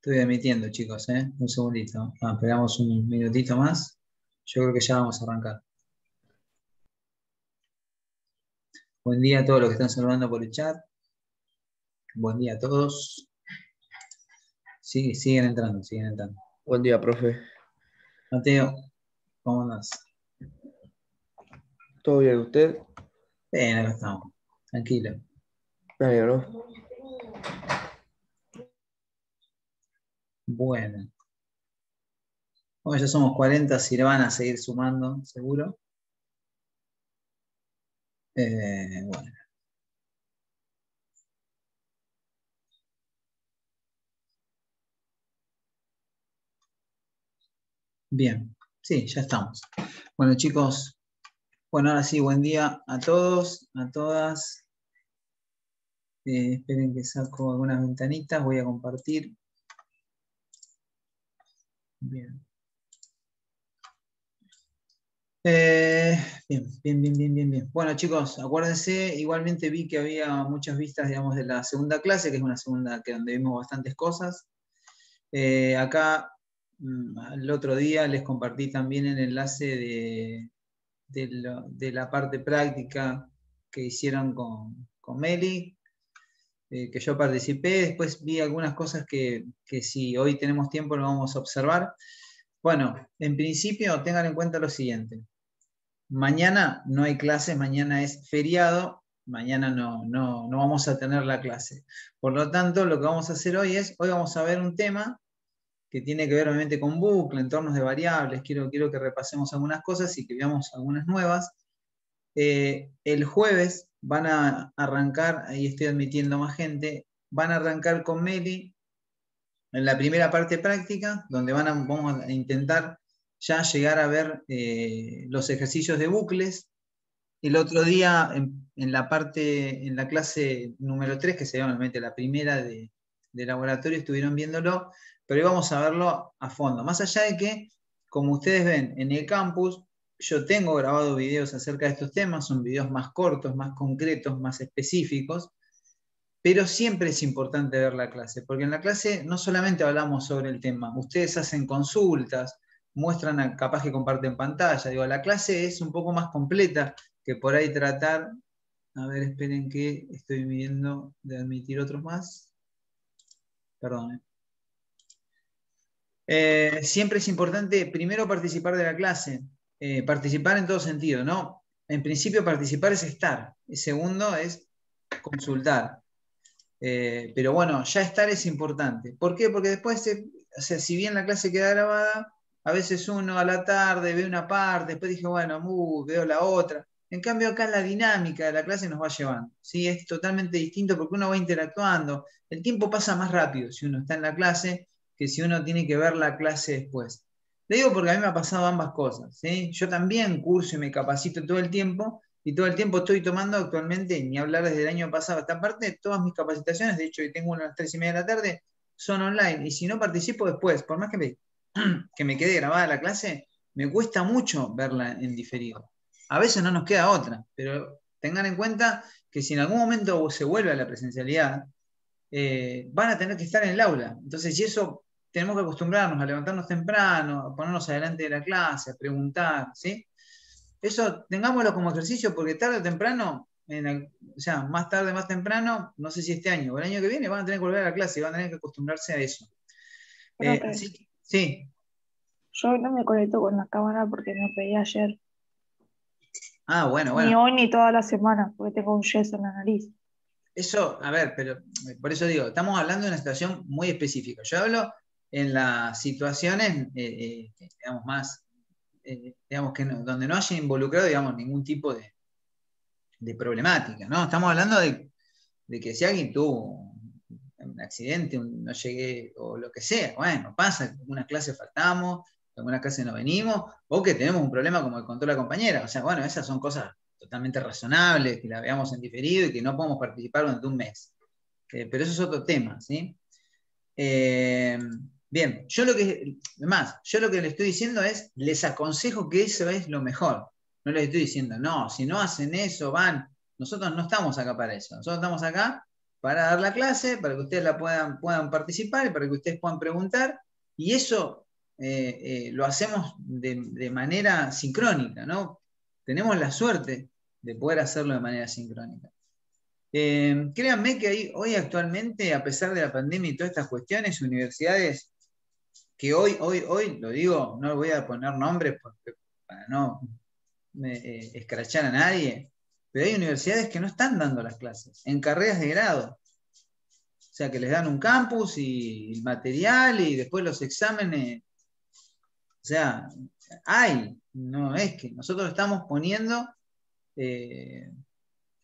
Estoy emitiendo, chicos, ¿eh? Un segundito. Esperamos un minutito más. Yo creo que ya vamos a arrancar. Buen día a todos los que están saludando por el chat. Buen día a todos. Sí, siguen entrando, siguen entrando. Buen día, profe. Mateo, ¿cómo andás? ¿Todo bien usted? Bien, acá estamos. Tranquilo. Me alegro. Bueno. Bueno, ya somos 40, si le van a seguir sumando, seguro. Bueno. Bien, sí, ya estamos. Bueno, chicos, bueno, ahora sí, buen día a todos, a todas. Esperen que saco algunas ventanitas, voy a compartir. Bien. Bien. Bueno, chicos, acuérdense, igualmente vi que había muchas vistas, digamos, de la segunda clase, que es una segunda que donde vimos bastantes cosas. Acá, el otro día les compartí también el enlace de la parte práctica que hicieron con Meli, que yo participé. Después vi algunas cosas que si hoy tenemos tiempo lo vamos a observar. Bueno, en principio tengan en cuenta lo siguiente. Mañana no hay clases, mañana es feriado, mañana no vamos a tener la clase. Por lo tanto, lo que vamos a hacer hoy vamos a ver un tema que tiene que ver obviamente con bucle, entornos de variables. Quiero que repasemos algunas cosas y que veamos algunas nuevas. El jueves van a arrancar, ahí estoy admitiendo más gente, van a arrancar con Meli en la primera parte práctica, donde vamos a intentar ya llegar a ver los ejercicios de bucles. El otro día, en la clase número 3, que sería obviamente la primera de laboratorio, estuvieron viéndolo, pero hoy vamos a verlo a fondo. Más allá de que, como ustedes ven en el campus, yo tengo grabado videos acerca de estos temas, son videos más cortos, más concretos, más específicos, pero siempre es importante ver la clase, porque en la clase no solamente hablamos sobre el tema, ustedes hacen consultas, muestran, capaz que comparten pantalla, digo, la clase es un poco más completa que por ahí tratar, a ver, esperen que estoy viendo de admitir otros más, perdón. Siempre es importante primero participar de la clase, participar en todo sentido, ¿no? En principio participar es estar, y segundo es consultar. Pero bueno, ya estar es importante. ¿Por qué? Porque después, o sea, si bien la clase queda grabada, a veces uno a la tarde ve una parte, después dije, bueno, veo la otra. En cambio, acá la dinámica de la clase nos va llevando. ¿Sí? Es totalmente distinto porque uno va interactuando. El tiempo pasa más rápido si uno está en la clase que si uno tiene que ver la clase después. Le digo porque a mí me ha pasado ambas cosas. ¿Sí? Yo también curso y me capacito todo el tiempo, y todo el tiempo estoy tomando actualmente, ni hablar desde el año pasado hasta aparte, todas mis capacitaciones, de hecho hoy tengo una a las 3:30 de la tarde, son online, y si no participo después, por más que me quede grabada la clase, me cuesta mucho verla en diferido. A veces no nos queda otra, pero tengan en cuenta que si en algún momento se vuelve a la presencialidad, van a tener que estar en el aula. Entonces, y eso tenemos que acostumbrarnos a levantarnos temprano, a ponernos adelante de la clase, a preguntar, ¿sí? Eso tengámoslo como ejercicio porque tarde o temprano, o sea, más tarde, más temprano, no sé si este año o el año que viene, van a tener que volver a la clase y van a tener que acostumbrarse a eso. Profe, Así que, sí. yo hoy no me conecto con la cámara porque me pedí ayer. Bueno. Ni hoy ni toda la semana, porque tengo un yeso en la nariz. Eso, a ver, pero por eso digo, estamos hablando de una situación muy específica. Yo hablo en las situaciones, digamos, más, digamos, donde no haya involucrado, digamos, ningún tipo de problemática, ¿no? Estamos hablando de que si alguien tuvo un accidente, no llegué, o lo que sea, bueno, pasa, en algunas clases faltamos, en algunas clases no venimos, o que tenemos un problema como el contó la compañera. O sea, bueno, esas son cosas totalmente razonables, que la veamos en diferido y que no podemos participar durante un mes. Pero eso es otro tema, ¿sí? Bien, yo lo que le estoy diciendo es, les aconsejo que eso es lo mejor. No les estoy diciendo, no, si no hacen eso, van. Nosotros no estamos acá para eso. Nosotros estamos acá para dar la clase, para que ustedes la puedan participar y para que ustedes puedan preguntar. Y eso lo hacemos de manera sincrónica, ¿no? Tenemos la suerte de poder hacerlo de manera sincrónica. Créanme que hoy actualmente, a pesar de la pandemia y todas estas cuestiones, universidades que hoy, lo digo, no voy a poner nombres para no escrachar a nadie, pero hay universidades que no están dando las clases, en carreras de grado. O sea, que les dan un campus y el material y después los exámenes. O sea, no es que nosotros estamos poniendo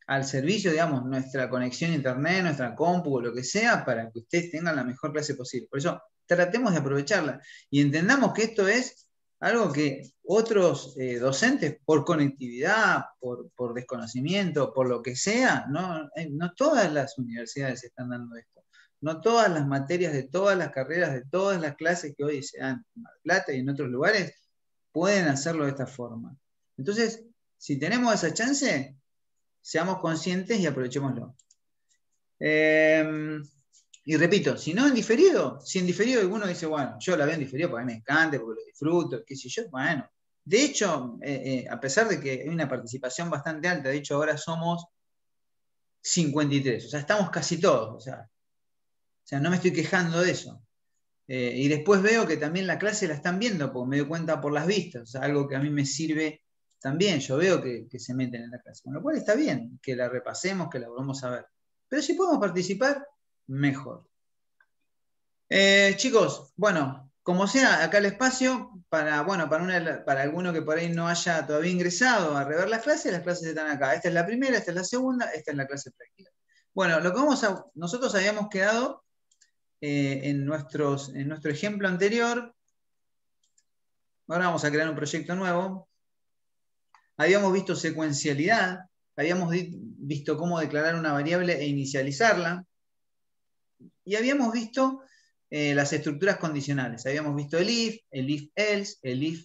al servicio, digamos, nuestra conexión a internet, nuestra compu o lo que sea, para que ustedes tengan la mejor clase posible. Por eso, tratemos de aprovecharla y entendamos que esto es algo que otros docentes, por conectividad, por desconocimiento, por lo que sea, no todas las universidades están dando esto. No todas las materias de todas las carreras, de todas las clases que hoy se dan en Mar del Plata y en otros lugares, pueden hacerlo de esta forma. Entonces, si tenemos esa chance, seamos conscientes y aprovechémoslo. Y repito, si en diferido alguno dice, bueno, yo la veo en diferido porque a mí me encanta, porque lo disfruto, qué sé yo, bueno. De hecho, a pesar de que hay una participación bastante alta, de hecho ahora somos 53, o sea, estamos casi todos, o sea, no me estoy quejando de eso. Y después veo que también la clase la están viendo, porque me doy cuenta por las vistas, o sea, algo que a mí me sirve también. Yo veo que se meten en la clase, con lo cual está bien que la repasemos, que la volvamos a ver. Pero si podemos participar, mejor. Chicos, bueno, como sea, acá el espacio para alguno que por ahí no haya todavía ingresado a rever las clases están acá. Esta es la primera, esta es la segunda, esta es la clase práctica. Bueno, lo que nosotros habíamos quedado en nuestro ejemplo anterior. Ahora vamos a crear un proyecto nuevo. Habíamos visto secuencialidad, habíamos visto cómo declarar una variable e inicializarla, y habíamos visto las estructuras condicionales. Habíamos visto el if-else, el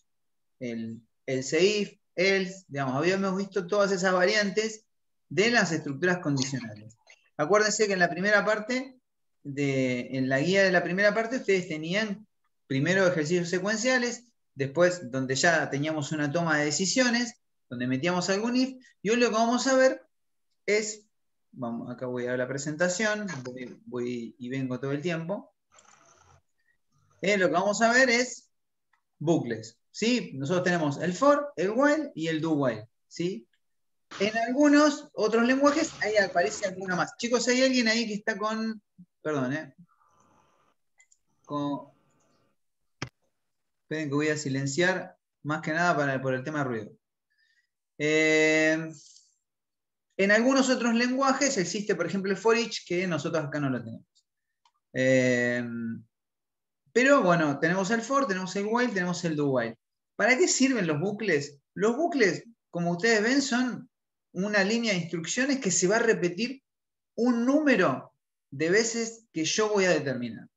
else-if, else, digamos, habíamos visto todas esas variantes de las estructuras condicionales. Acuérdense que en la primera parte, en la guía de la primera parte, ustedes tenían primero ejercicios secuenciales, después donde ya teníamos una toma de decisiones, donde metíamos algún if, y hoy lo que vamos a ver es, acá voy a ver la presentación, voy y vengo todo el tiempo. Lo que vamos a ver es bucles, ¿sí? Nosotros tenemos el for, el while y el do while, ¿sí? En algunos otros lenguajes ahí aparece alguna más. Chicos, ¿hay alguien ahí que está con... Perdón, esperen que voy a silenciar, más que nada por el tema de ruido. En algunos otros lenguajes existe, por ejemplo, el for each, que nosotros acá no lo tenemos. Pero bueno, tenemos el for, tenemos el while, tenemos el do while. ¿Para qué sirven los bucles? Los bucles, como ustedes ven, son una línea de instrucciones que se va a repetir un número de veces que yo voy a determinar.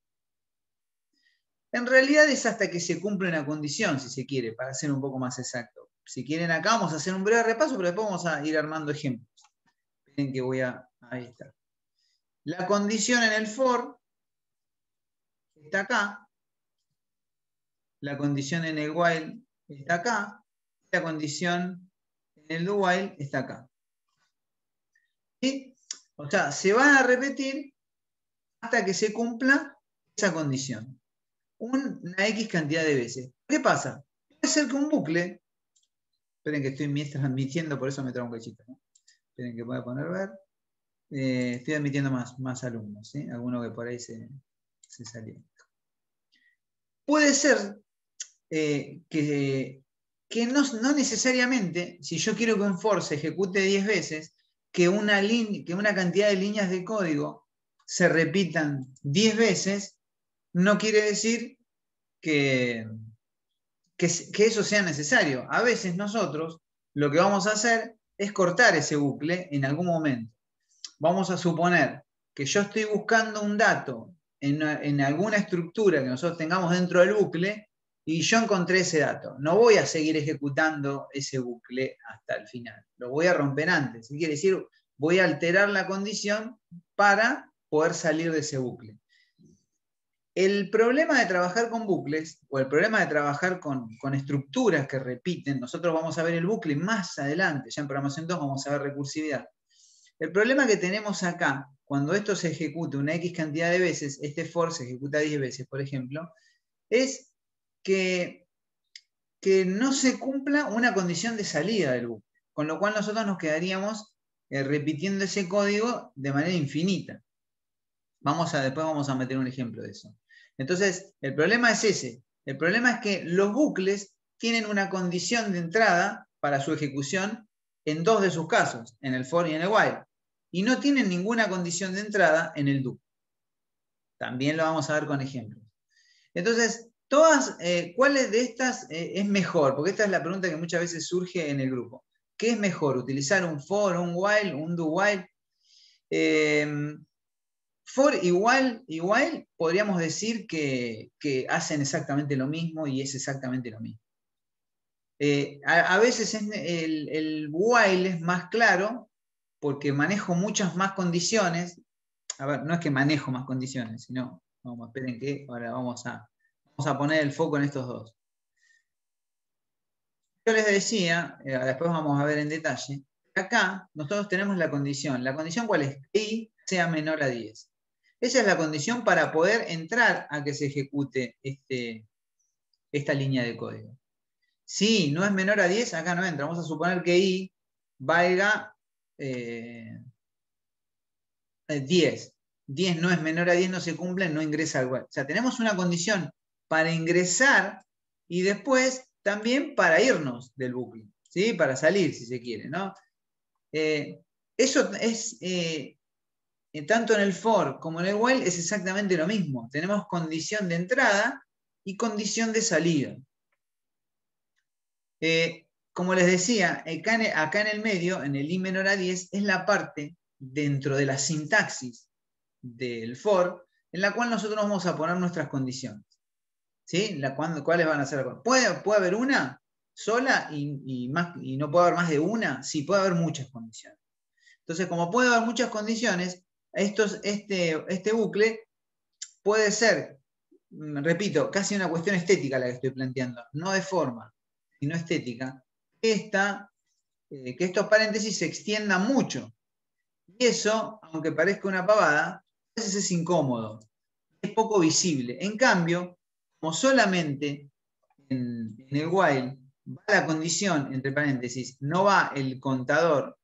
En realidad es hasta que se cumple una condición, si se quiere, para ser un poco más exacto. Si quieren acá vamos a hacer un breve repaso, pero después vamos a ir armando ejemplos. Miren que ahí está. La condición en el for está acá. La condición en el while está acá. La condición en el do while está acá. ¿Sí? O sea, se van a repetir hasta que se cumpla esa condición. Una X cantidad de veces. ¿Qué pasa? Puede ser que un bucle, esperen que estoy transmitiendo, por eso me trago un cachito, ¿no? Esperen que voy a poner ver. Estoy admitiendo más alumnos, ¿sí? Alguno que por ahí se salió. Puede ser que no necesariamente, si yo quiero que un for se ejecute 10 veces, que una cantidad de líneas de código se repitan 10 veces, no quiere decir que eso sea necesario. A veces nosotros lo que vamos a hacer es cortar ese bucle en algún momento. Vamos a suponer que yo estoy buscando un dato en alguna estructura que nosotros tengamos dentro del bucle y yo encontré ese dato. No voy a seguir ejecutando ese bucle hasta el final. Lo voy a romper antes. ¿Qué quiere decir? Voy a alterar la condición para poder salir de ese bucle. El problema de trabajar con bucles, o el problema de trabajar con estructuras que repiten, nosotros vamos a ver el bucle más adelante, ya en programación 2 vamos a ver recursividad. El problema que tenemos acá, cuando esto se ejecuta una X cantidad de veces, este for se ejecuta 10 veces, por ejemplo, es que no se cumpla una condición de salida del bucle, con lo cual nosotros nos quedaríamos repitiendo ese código de manera infinita. Después vamos a meter un ejemplo de eso. Entonces, el problema es ese. El problema es que los bucles tienen una condición de entrada para su ejecución en dos de sus casos, en el for y en el while, y no tienen ninguna condición de entrada en el do. También lo vamos a ver con ejemplos. Entonces, ¿cuáles de estas es mejor? Porque esta es la pregunta que muchas veces surge en el grupo. ¿Qué es mejor? ¿Utilizar un for, un while, un do while? For y while podríamos decir que hacen exactamente lo mismo y es exactamente lo mismo. A veces el while es más claro porque manejo muchas más condiciones. A ver, no es que manejo más condiciones, sino, esperen que ahora vamos a poner el foco en estos dos. Yo les decía, después vamos a ver en detalle, acá nosotros tenemos la condición. ¿La condición cuál es? Que i sea menor a 10. Esa es la condición para poder entrar a que se ejecute esta línea de código. Si no es menor a 10, acá no entra. Vamos a suponer que i valga 10. 10 no es menor a 10, no se cumple, no ingresa al while. O sea, tenemos una condición para ingresar y después también para irnos del bucle, ¿sí? Para salir, si se quiere, ¿no? Eso es, tanto en el for como en el while, es exactamente lo mismo. Tenemos condición de entrada y condición de salida. Como les decía, acá en el medio, en el i menor a 10, es la parte dentro de la sintaxis del for, en la cual nosotros vamos a poner nuestras condiciones. ¿Sí? ¿Cuáles van a ser? ¿Puede haber una sola y no puede haber más de una? Sí, puede haber muchas condiciones. Entonces, como puede haber muchas condiciones, este bucle puede ser, repito, casi una cuestión estética la que estoy planteando, no de forma, sino estética, que estos paréntesis se extiendan mucho. Y eso, aunque parezca una pavada, a veces es incómodo, es poco visible. En cambio, como solamente en el while va la condición, entre paréntesis, no va el contador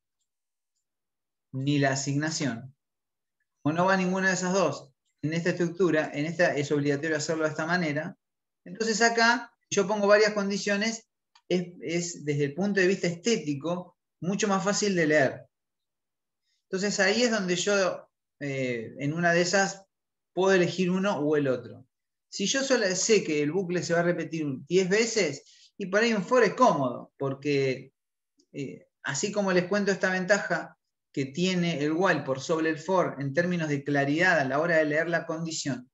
ni la asignación, o no va ninguna de esas dos, en esta estructura, en esta es obligatorio hacerlo de esta manera, entonces acá yo pongo varias condiciones, es desde el punto de vista estético mucho más fácil de leer. Entonces ahí es donde yo, en una de esas, puedo elegir uno o el otro. Si yo solo sé que el bucle se va a repetir 10 veces, y por ahí un for es cómodo, porque así como les cuento esta ventaja que tiene el while por sobre el for en términos de claridad a la hora de leer la condición,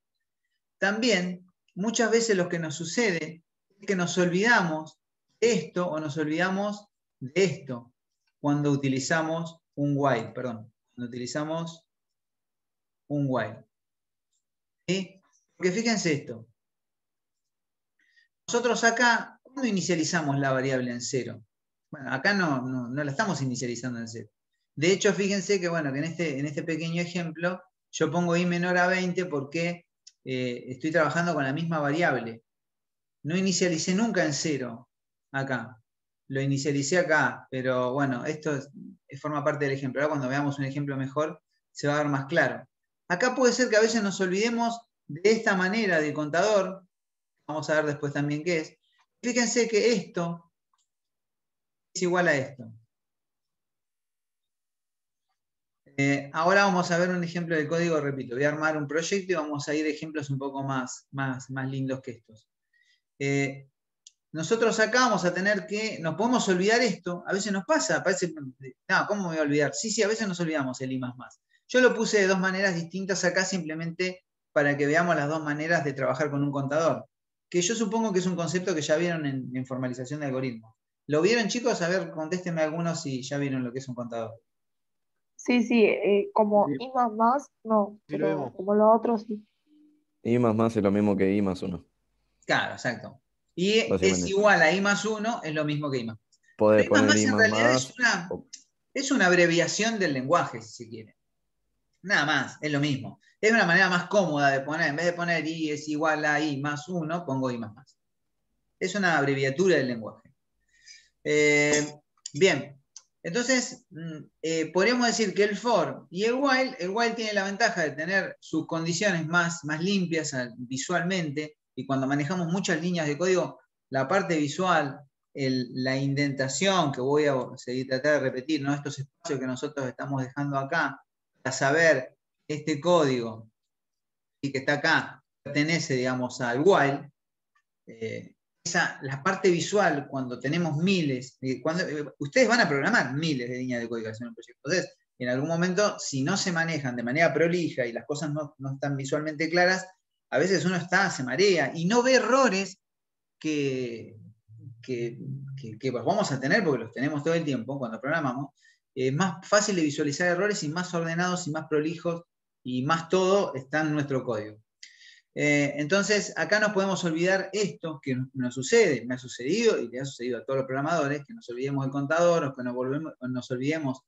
también muchas veces lo que nos sucede es que nos olvidamos de esto o nos olvidamos de esto cuando utilizamos un while, perdón, cuando utilizamos un while. ¿Sí? Porque fíjense esto. Nosotros acá, ¿cuándo inicializamos la variable en 0? Bueno, acá no la estamos inicializando en 0. De hecho, fíjense que, bueno, que en este pequeño ejemplo, yo pongo i menor a 20 porque estoy trabajando con la misma variable. No inicialicé nunca en 0 acá. Lo inicialicé acá, pero bueno, esto forma parte del ejemplo. Ahora cuando veamos un ejemplo mejor, se va a ver más claro. Acá puede ser que a veces nos olvidemos de esta manera de contador. Vamos a ver después también qué es. Fíjense que esto es igual a esto. Ahora vamos a ver un ejemplo de código, repito. Voy a armar un proyecto y vamos a ir a ejemplos un poco más lindos que estos. Nosotros acá vamos a tener que, nos podemos olvidar esto, a veces nos pasa, parece, no, ¿cómo me voy a olvidar? Sí, a veces nos olvidamos el i++. Yo lo puse de dos maneras distintas acá simplemente para que veamos las dos maneras de trabajar con un contador, que yo supongo que es un concepto que ya vieron en formalización de algoritmos. ¿Lo vieron, chicos? A ver, contéstenme algunos si ya vieron lo que es un contador. Sí, como Sí. I más, no, Sí, lo pero vemos. como lo otro sí. I más es lo mismo que I más 1. Claro, exacto. Y es Básicamente. igual a I más 1, es lo mismo que I más. Podés Pero I más poner más I en realidad o- es una abreviación del lenguaje, si se quiere. Nada más, es lo mismo. Es una manera más cómoda de poner, en vez de poner I es igual a I más 1, pongo I más más. Es una abreviatura del lenguaje. Bien, entonces podríamos decir que el for y el while tiene la ventaja de tener sus condiciones más limpias visualmente, y cuando manejamos muchas líneas de código, la parte visual, la indentación que voy a tratar de repetir, ¿no? Estos espacios que nosotros estamos dejando acá, para saber este código y que está acá pertenece, digamos, al while. La parte visual, cuando tenemos miles, ustedes van a programar miles de líneas de código en un proyecto. Entonces, en algún momento, si no se manejan de manera prolija y las cosas no están visualmente claras, a veces uno se marea y no ve errores que pues vamos a tener, porque los tenemos todo el tiempo cuando programamos. Es más fácil de visualizar errores y más ordenados y más prolijos y más todo está en nuestro código. Entonces, acá nos podemos olvidar esto que nos sucede, me ha sucedido y le ha sucedido a todos los programadores, que nos olvidemos del contador, o que nos olvidemos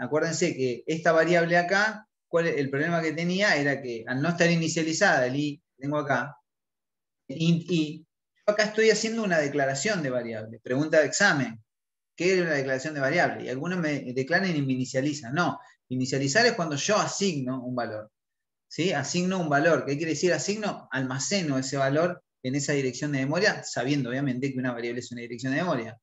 acuérdense que esta variable acá, el problema que tenía era que al no estar inicializada, el i, tengo acá, int i, yo acá estoy haciendo una declaración de variable, pregunta de examen, ¿qué es una declaración de variable? Y algunos me declaran y me inicializan. No, inicializar es cuando yo asigno un valor. ¿Sí? Asigno un valor. ¿Qué quiere decir asigno? Almaceno ese valor en esa dirección de memoria, sabiendo obviamente que una variable es una dirección de memoria.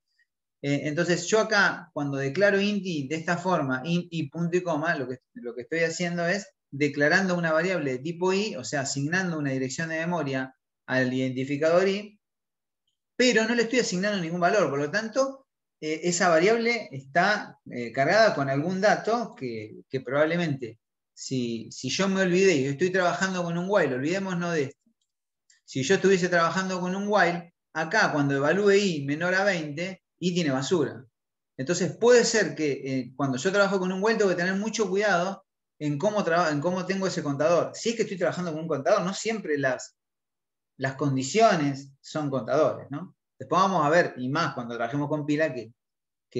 Entonces yo acá, cuando declaro int i de esta forma, int i punto y coma, lo que estoy haciendo es declarando una variable de tipo i, o sea, asignando una dirección de memoria al identificador i, pero no le estoy asignando ningún valor. Por lo tanto, esa variable está cargada con algún dato que probablemente, si yo me olvidé y estoy trabajando con un while, olvidémonos de esto. Si yo estuviese trabajando con un while, acá cuando evalúe i menor a 20, i tiene basura. Entonces puede ser que cuando yo trabajo con un while tengo que tener mucho cuidado en cómo tengo ese contador. Si es que estoy trabajando con un contador, no siempre las condiciones son contadores, ¿no? Después vamos a ver, y más cuando trabajemos con pila, que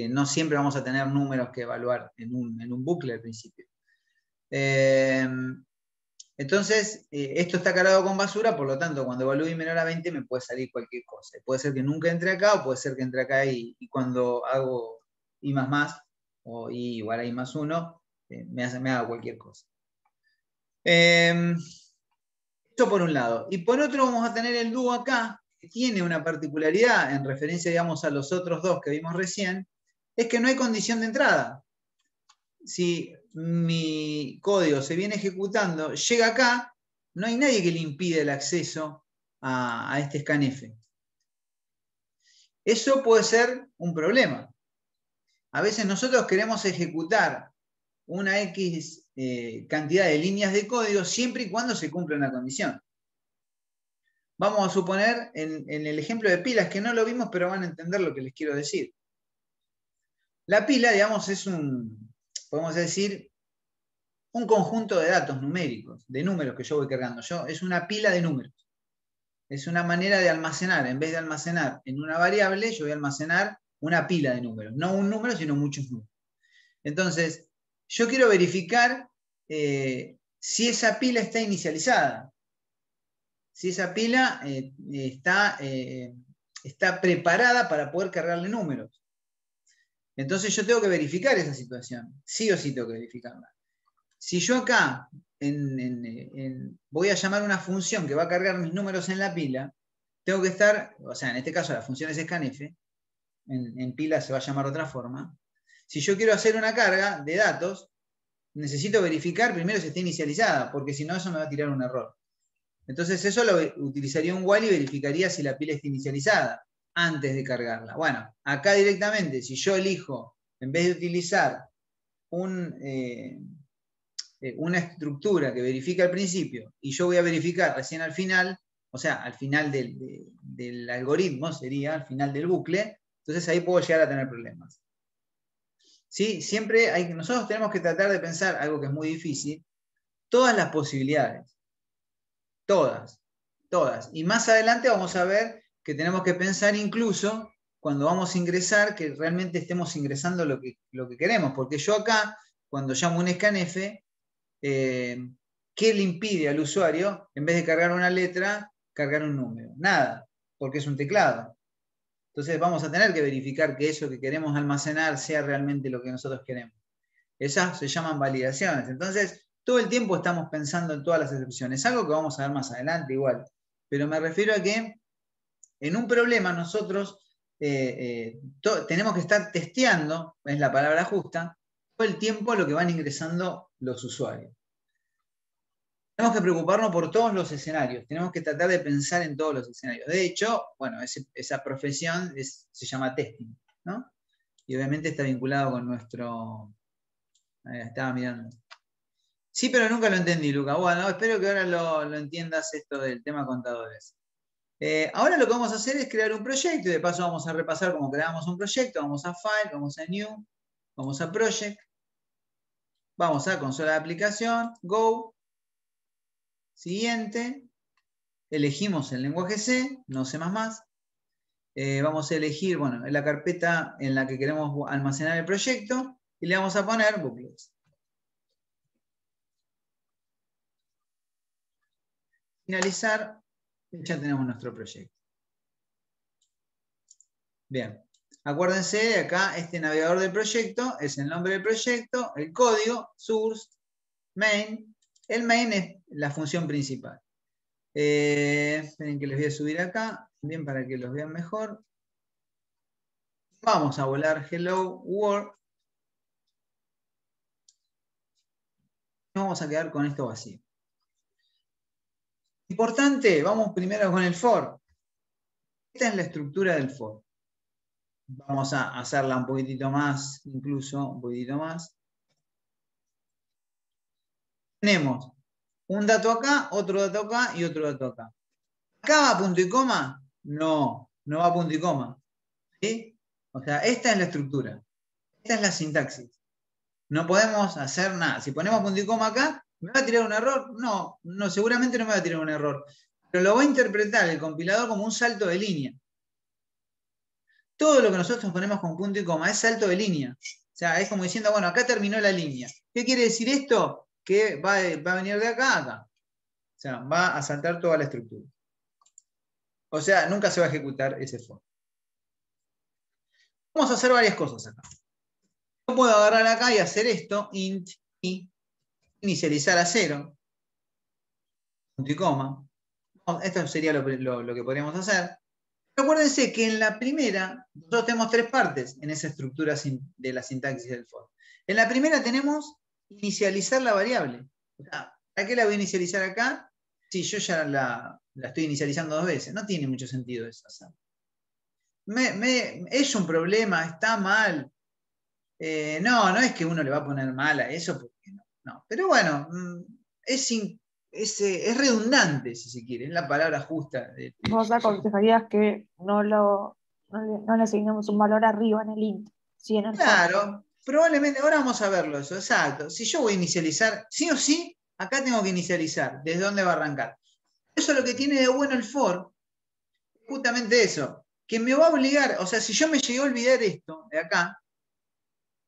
no siempre vamos a tener números que evaluar en un bucle al principio. Entonces, esto está cargado con basura, por lo tanto, cuando evalúe i menor a 20 me puede salir cualquier cosa. Puede ser que nunca entre acá, o puede ser que entre acá y cuando hago i más, o i igual a i más 1, me haga cualquier cosa. Esto por un lado. Y por otro vamos a tener el dúo acá, que tiene una particularidad en referencia, digamos, a los otros dos que vimos recién, es que no hay condición de entrada. Si mi código se viene ejecutando, llega acá, no hay nadie que le impida el acceso a este scanf. Eso puede ser un problema. A veces nosotros queremos ejecutar una X cantidad de líneas de código siempre y cuando se cumpla una condición. Vamos a suponer en el ejemplo de pilas, que no lo vimos, pero van a entender lo que les quiero decir. La pila, digamos, es podemos decir, un conjunto de datos numéricos, de números que yo voy cargando. Es una pila de números. Es una manera de almacenar. En vez de almacenar en una variable, yo voy a almacenar una pila de números. No un número, sino muchos números. Entonces, yo quiero verificar si esa pila está inicializada. Si esa pila está preparada para poder cargarle números. Entonces yo tengo que verificar esa situación. Sí o sí tengo que verificarla. Si yo acá voy a llamar una función que va a cargar mis números en la pila, tengo que estar, o sea, en este caso la función es scanf, en pila se va a llamar de otra forma. Si yo quiero hacer una carga de datos, necesito verificar primero si está inicializada, porque si no eso me va a tirar un error. Entonces eso lo utilizaría un while y verificaría si la pila está inicializada antes de cargarla. Bueno, acá directamente, si yo elijo, en vez de utilizar una estructura que verifica al principio y yo voy a verificar recién al final, o sea, al final del algoritmo sería, al final del bucle, entonces ahí puedo llegar a tener problemas. ¿sí? Siempre nosotros tenemos que tratar de pensar algo que es muy difícil, todas las posibilidades. Todas. Y más adelante vamos a ver que tenemos que pensar incluso cuando vamos a ingresar, que realmente estemos ingresando lo que queremos. Porque yo acá, cuando llamo un scanf, ¿qué le impide al usuario, en vez de cargar una letra, cargar un número? Nada, porque es un teclado. Entonces vamos a tener que verificar que eso que queremos almacenar sea realmente lo que nosotros queremos. Esas se llaman validaciones. Entonces, todo el tiempo estamos pensando en todas las excepciones. Algo que vamos a ver más adelante igual. Pero me refiero a que en un problema nosotros tenemos que estar testeando, es la palabra justa, todo el tiempo lo que van ingresando los usuarios. Tenemos que preocuparnos por todos los escenarios, tenemos que tratar de pensar en todos los escenarios. De hecho, bueno, esa profesión se llama testing, ¿no? Y obviamente está vinculado con nuestro... estaba mirando. Sí, pero nunca lo entendí, Luca. Bueno, espero que ahora lo entiendas esto del tema contadores. Ahora lo que vamos a hacer es crear un proyecto y de paso vamos a repasar cómo creamos un proyecto. Vamos a File, vamos a New, vamos a Project, vamos a Consola de Aplicación, Go, siguiente, elegimos el lenguaje C, no C++, vamos a elegir, bueno, la carpeta en la que queremos almacenar el proyecto y le vamos a poner booklets. Finalizar, ya tenemos nuestro proyecto. Bien, acuérdense de acá, este navegador del proyecto es el nombre del proyecto, el código, source, main. El main es la función principal. Esperen que les voy a subir acá, también para que los vean mejor. Vamos a volar Hello World. Vamos a quedar con esto vacío. Importante, vamos primero con el for. Esta es la estructura del for. Vamos a hacerla un poquitito más, incluso un poquitito más. Tenemos un dato acá, otro dato acá y otro dato acá. ¿Acá va punto y coma? No, no va punto y coma. ¿Sí? O sea, esta es la estructura. Esta es la sintaxis. No podemos hacer nada. Si ponemos punto y coma acá, ¿me va a tirar un error? No, seguramente no me va a tirar un error. Pero lo va a interpretar el compilador como un salto de línea. Todo lo que nosotros ponemos con punto y coma es salto de línea. O sea, es como diciendo, bueno, acá terminó la línea. ¿Qué quiere decir esto? Que va a venir de acá a acá. O sea, va a saltar toda la estructura. O sea, nunca se va a ejecutar ese for. Vamos a hacer varias cosas acá. Yo puedo agarrar acá y hacer esto, int i, inicializar a 0, punto y coma. Esto sería lo que podríamos hacer. Pero acuérdense que en la primera, nosotros tenemos tres partes en esa estructura de la sintaxis del for. En la primera tenemos inicializar la variable. O sea, ¿para qué la voy a inicializar acá? Si yo ya la estoy inicializando 2 veces. No tiene mucho sentido eso. O sea, es un problema, está mal. No es que uno le va a poner mal a eso, porque no. Pero bueno, es redundante, si se quiere, es la palabra justa. Vos aconsejarías que no le asignemos un valor arriba en el int, sí en el for. Claro, probablemente, ahora vamos a verlo eso, exacto. Si yo voy a inicializar, sí o sí, acá tengo que inicializar, ¿desde dónde va a arrancar? Eso es lo que tiene de bueno el for, justamente eso, que me va a obligar, o sea, si yo me llegué a olvidar esto de acá,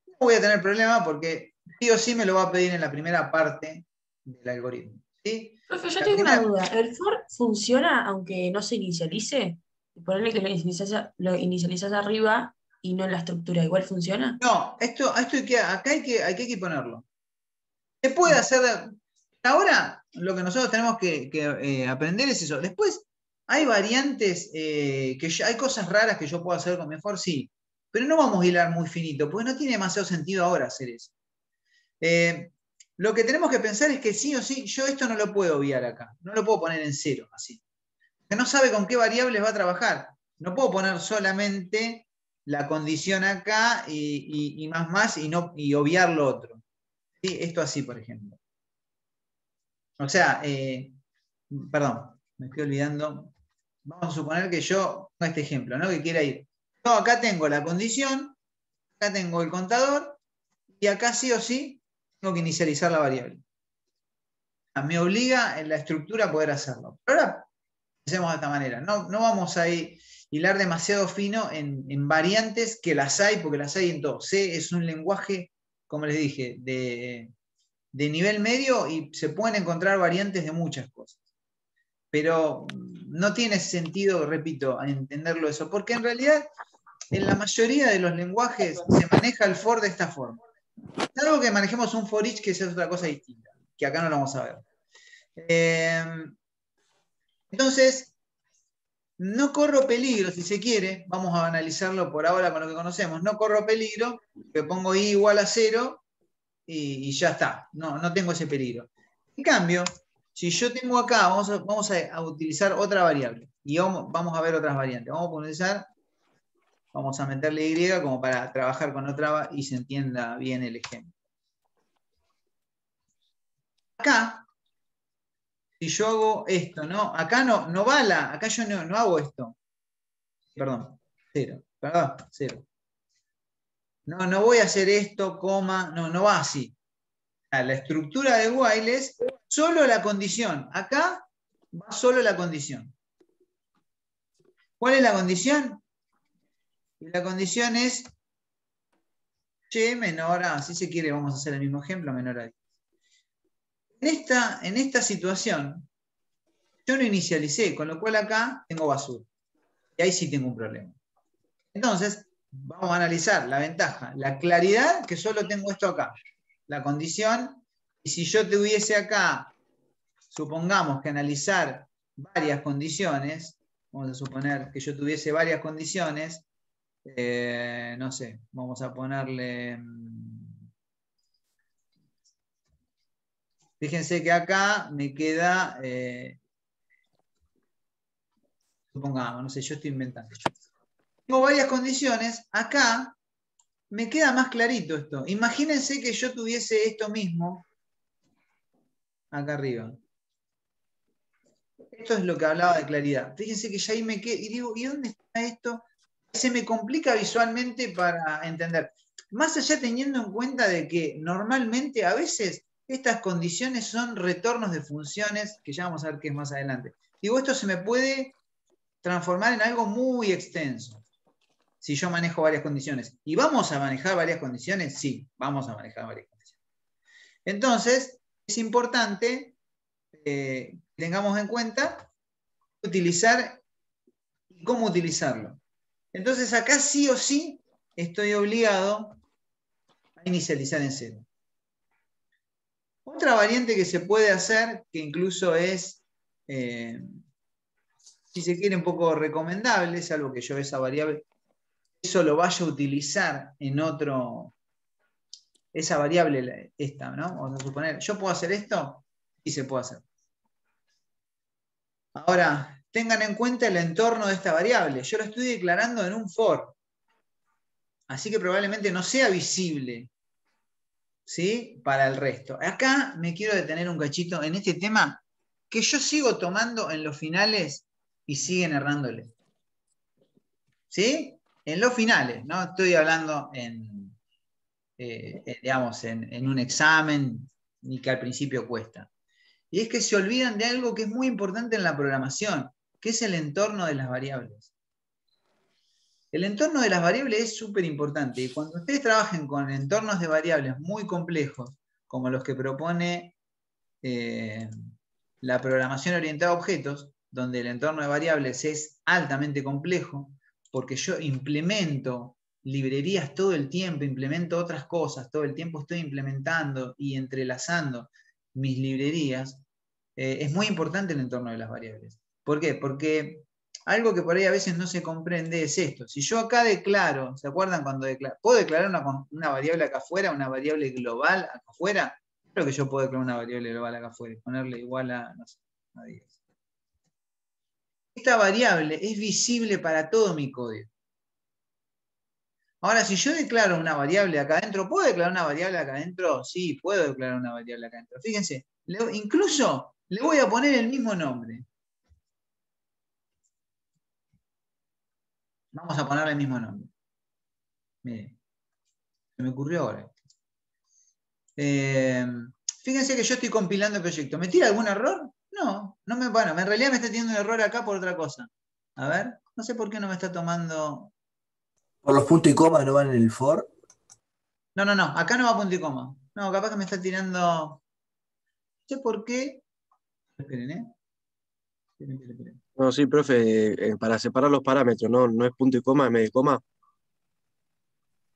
no voy a tener problema porque sí o sí me lo va a pedir en la primera parte del algoritmo. ¿Sí? Profe, yo tengo una duda. ¿El for funciona aunque no se inicialice? Ponerle que lo inicializas arriba y no en la estructura. ¿Igual funciona? No, acá hay que ponerlo. Se puede hacer. Ahora, lo que nosotros tenemos que aprender es eso. Después, hay variantes, hay cosas raras que yo puedo hacer con mi for, sí. Pero no vamos a hilar muy finito, porque no tiene demasiado sentido ahora hacer eso. Lo que tenemos que pensar es que sí o sí, yo esto no lo puedo obviar acá. No lo puedo poner en 0, así. Porque no sabe con qué variables va a trabajar. No puedo poner solamente la condición acá y más y obviar lo otro. ¿Sí? Esto así, por ejemplo. O sea, perdón, me estoy olvidando. Vamos a suponer que yo, con este ejemplo, ¿no? Que quiera ir. Yo acá tengo la condición, acá tengo el contador, y acá sí o sí tengo que inicializar la variable. Me obliga en la estructura a poder hacerlo. Pero ahora hacemos de esta manera. No vamos a hilar demasiado fino en variantes, que las hay, porque las hay en todo. C es un lenguaje, como les dije, de nivel medio y se pueden encontrar variantes de muchas cosas. Pero no tiene sentido, repito, entenderlo eso, porque en realidad en la mayoría de los lenguajes se maneja el for de esta forma. Salvo que manejemos un for each, que es otra cosa distinta, que acá no lo vamos a ver. Entonces, no corro peligro, si se quiere, vamos a analizarlo por ahora con lo que conocemos, no corro peligro, que pongo i igual a 0 y ya está, no tengo ese peligro. En cambio, si yo tengo acá, vamos a utilizar otra variable, y vamos a ver otras variantes. Vamos a meterle y como para trabajar con otra y se entienda bien el ejemplo. Acá, si yo hago esto, ¿no? Acá no va acá yo no hago esto. Perdón, 0. Perdón, 0. No voy a hacer esto, coma, no va así. La estructura de while es solo la condición. Acá va solo la condición. ¿Cuál es la condición? La condición es y menor a, si se quiere, vamos a hacer el mismo ejemplo, menor a 10. En esta situación, yo no inicialicé, con lo cual acá tengo basura. Y ahí sí tengo un problema. Entonces, vamos a analizar la ventaja, la claridad, que solo tengo esto acá. La condición, y si yo tuviese acá, supongamos que analizar varias condiciones, vamos a suponer que yo tuviese varias condiciones, no sé, vamos a ponerle... Fíjense que acá me queda, supongamos, no sé, yo estoy inventando. Tengo varias condiciones, acá me queda más clarito esto. Imagínense que yo tuviese esto mismo acá arriba. Esto es lo que hablaba de claridad. Fíjense que ya ahí me quedo, y digo, ¿y dónde está esto? Se me complica visualmente para entender. Más allá teniendo en cuenta de que normalmente a veces estas condiciones son retornos de funciones, que ya vamos a ver qué es más adelante. Digo, esto se me puede transformar en algo muy extenso si yo manejo varias condiciones. ¿Y vamos a manejar varias condiciones? Sí, vamos a manejar varias condiciones. Entonces, es importante que tengamos en cuenta utilizar y cómo utilizarlo. Entonces, acá sí o sí estoy obligado a inicializar en 0. Otra variante que se puede hacer, que incluso es, si se quiere, un poco recomendable, salvo que yo esa variable, eso lo vaya a utilizar en otro, esa variable esta, ¿no? Vamos a suponer, ¿yo puedo hacer esto? Sí se puede hacer. Ahora, tengan en cuenta el entorno de esta variable. Yo lo estoy declarando en un for. Así que probablemente no sea visible, ¿sí? Para el resto. Acá me quiero detener un cachito en este tema que yo sigo tomando en los finales y siguen errándole. ¿Sí? En los finales, no estoy hablando digamos, en un examen ni que al principio cuesta. Y es que se olvidan de algo que es muy importante en la programación, que es el entorno de las variables. El entorno de las variables es súper importante y cuando ustedes trabajen con entornos de variables muy complejos, como los que propone la programación orientada a objetos, donde el entorno de variables es altamente complejo, porque yo implemento librerías todo el tiempo, implemento otras cosas, todo el tiempo estoy implementando y entrelazando mis librerías, es muy importante el entorno de las variables. ¿Por qué? Porque algo que por ahí a veces no se comprende es esto. Si yo acá declaro, ¿se acuerdan cuando declaro? ¿Puedo declarar una variable acá afuera, una variable global acá afuera? Creo que yo puedo declarar una variable global acá afuera y ponerle igual a, no sé, a 10. Esta variable es visible para todo mi código. Ahora, si yo declaro una variable acá adentro, ¿puedo declarar una variable acá adentro? Sí, puedo declarar una variable acá adentro. Fíjense, incluso le voy a poner el mismo nombre. Vamos a ponerle el mismo nombre. Miren, se me ocurrió ahora. Fíjense que yo estoy compilando el proyecto. ¿Me tira algún error? No, bueno, en realidad me está teniendo un error acá por otra cosa. A ver, no sé por qué no me está tomando. Por los puntos y comas no van en el for. No, acá no va punto y coma. No, capaz que me está tirando. No sé por qué. Esperen, Esperen. No, sí, profe, para separar los parámetros, no es punto y coma, es medio coma.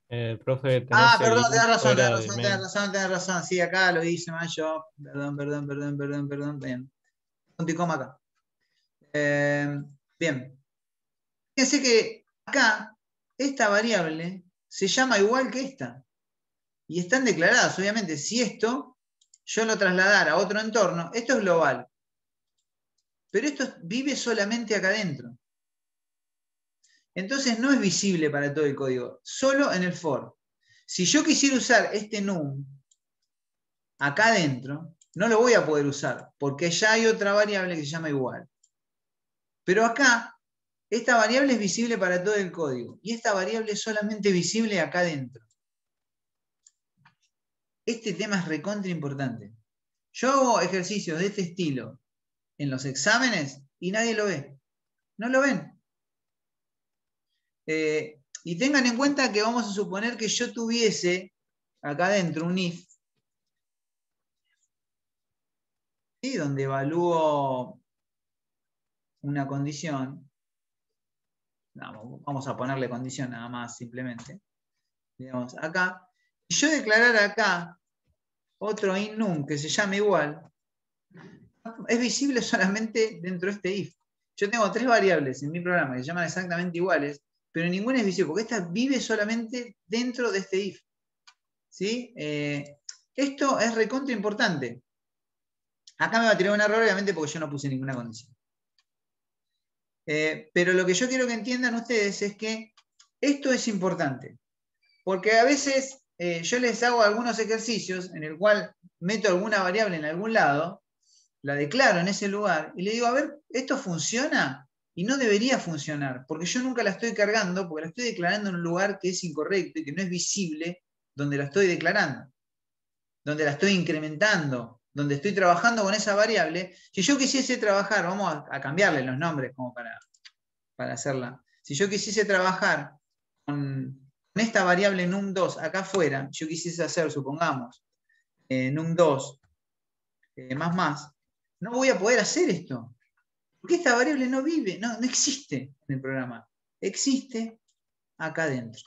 Profe, tenés Perdón, el tenés razón, fuera de main. tenés razón. Sí, acá lo hice mal yo. Perdón. Bien. Punto y coma acá. Bien. Fíjense que acá esta variable se llama igual que esta. Y están declaradas, obviamente. Si esto yo lo trasladara a otro entorno, esto es global. Pero esto vive solamente acá adentro. Entonces no es visible para todo el código, solo en el for. Si yo quisiera usar este num acá adentro, no lo voy a poder usar, porque ya hay otra variable que se llama igual. Pero acá, esta variable es visible para todo el código, y esta variable es solamente visible acá adentro. Este tema es recontra importante. Yo hago ejercicios de este estilo en los exámenes y nadie lo ve. No lo ven. Y tengan en cuenta que vamos a suponer que yo tuviese acá adentro un if, ¿sí? Donde evalúo una condición. No, vamos a ponerle condición nada más, simplemente. Digamos, acá. Si yo declarara acá otro innum que se llame igual, es visible solamente dentro de este if. Yo tengo 3 variables en mi programa que se llaman exactamente iguales, pero ninguna es visible, porque esta vive solamente dentro de este if. ¿Sí? Esto es recontra importante. Acá me va a tirar un error, obviamente, porque yo no puse ninguna condición. Pero lo que yo quiero que entiendan ustedes es que esto es importante. Porque a veces yo les hago algunos ejercicios en el cual meto alguna variable en algún lado, la declaro en ese lugar y le digo, a ver, ¿esto funciona? Y no debería funcionar, porque yo nunca la estoy cargando, porque la estoy declarando en un lugar que es incorrecto y que no es visible donde la estoy declarando, donde la estoy incrementando, donde estoy trabajando con esa variable. Si yo quisiese trabajar, vamos a cambiarle los nombres como para hacerla. Si yo quisiese trabajar con esta variable num2 acá afuera, yo quisiese hacer, supongamos, num2 más, no voy a poder hacer esto. Porque esta variable no vive, no existe en el programa. Existe acá adentro.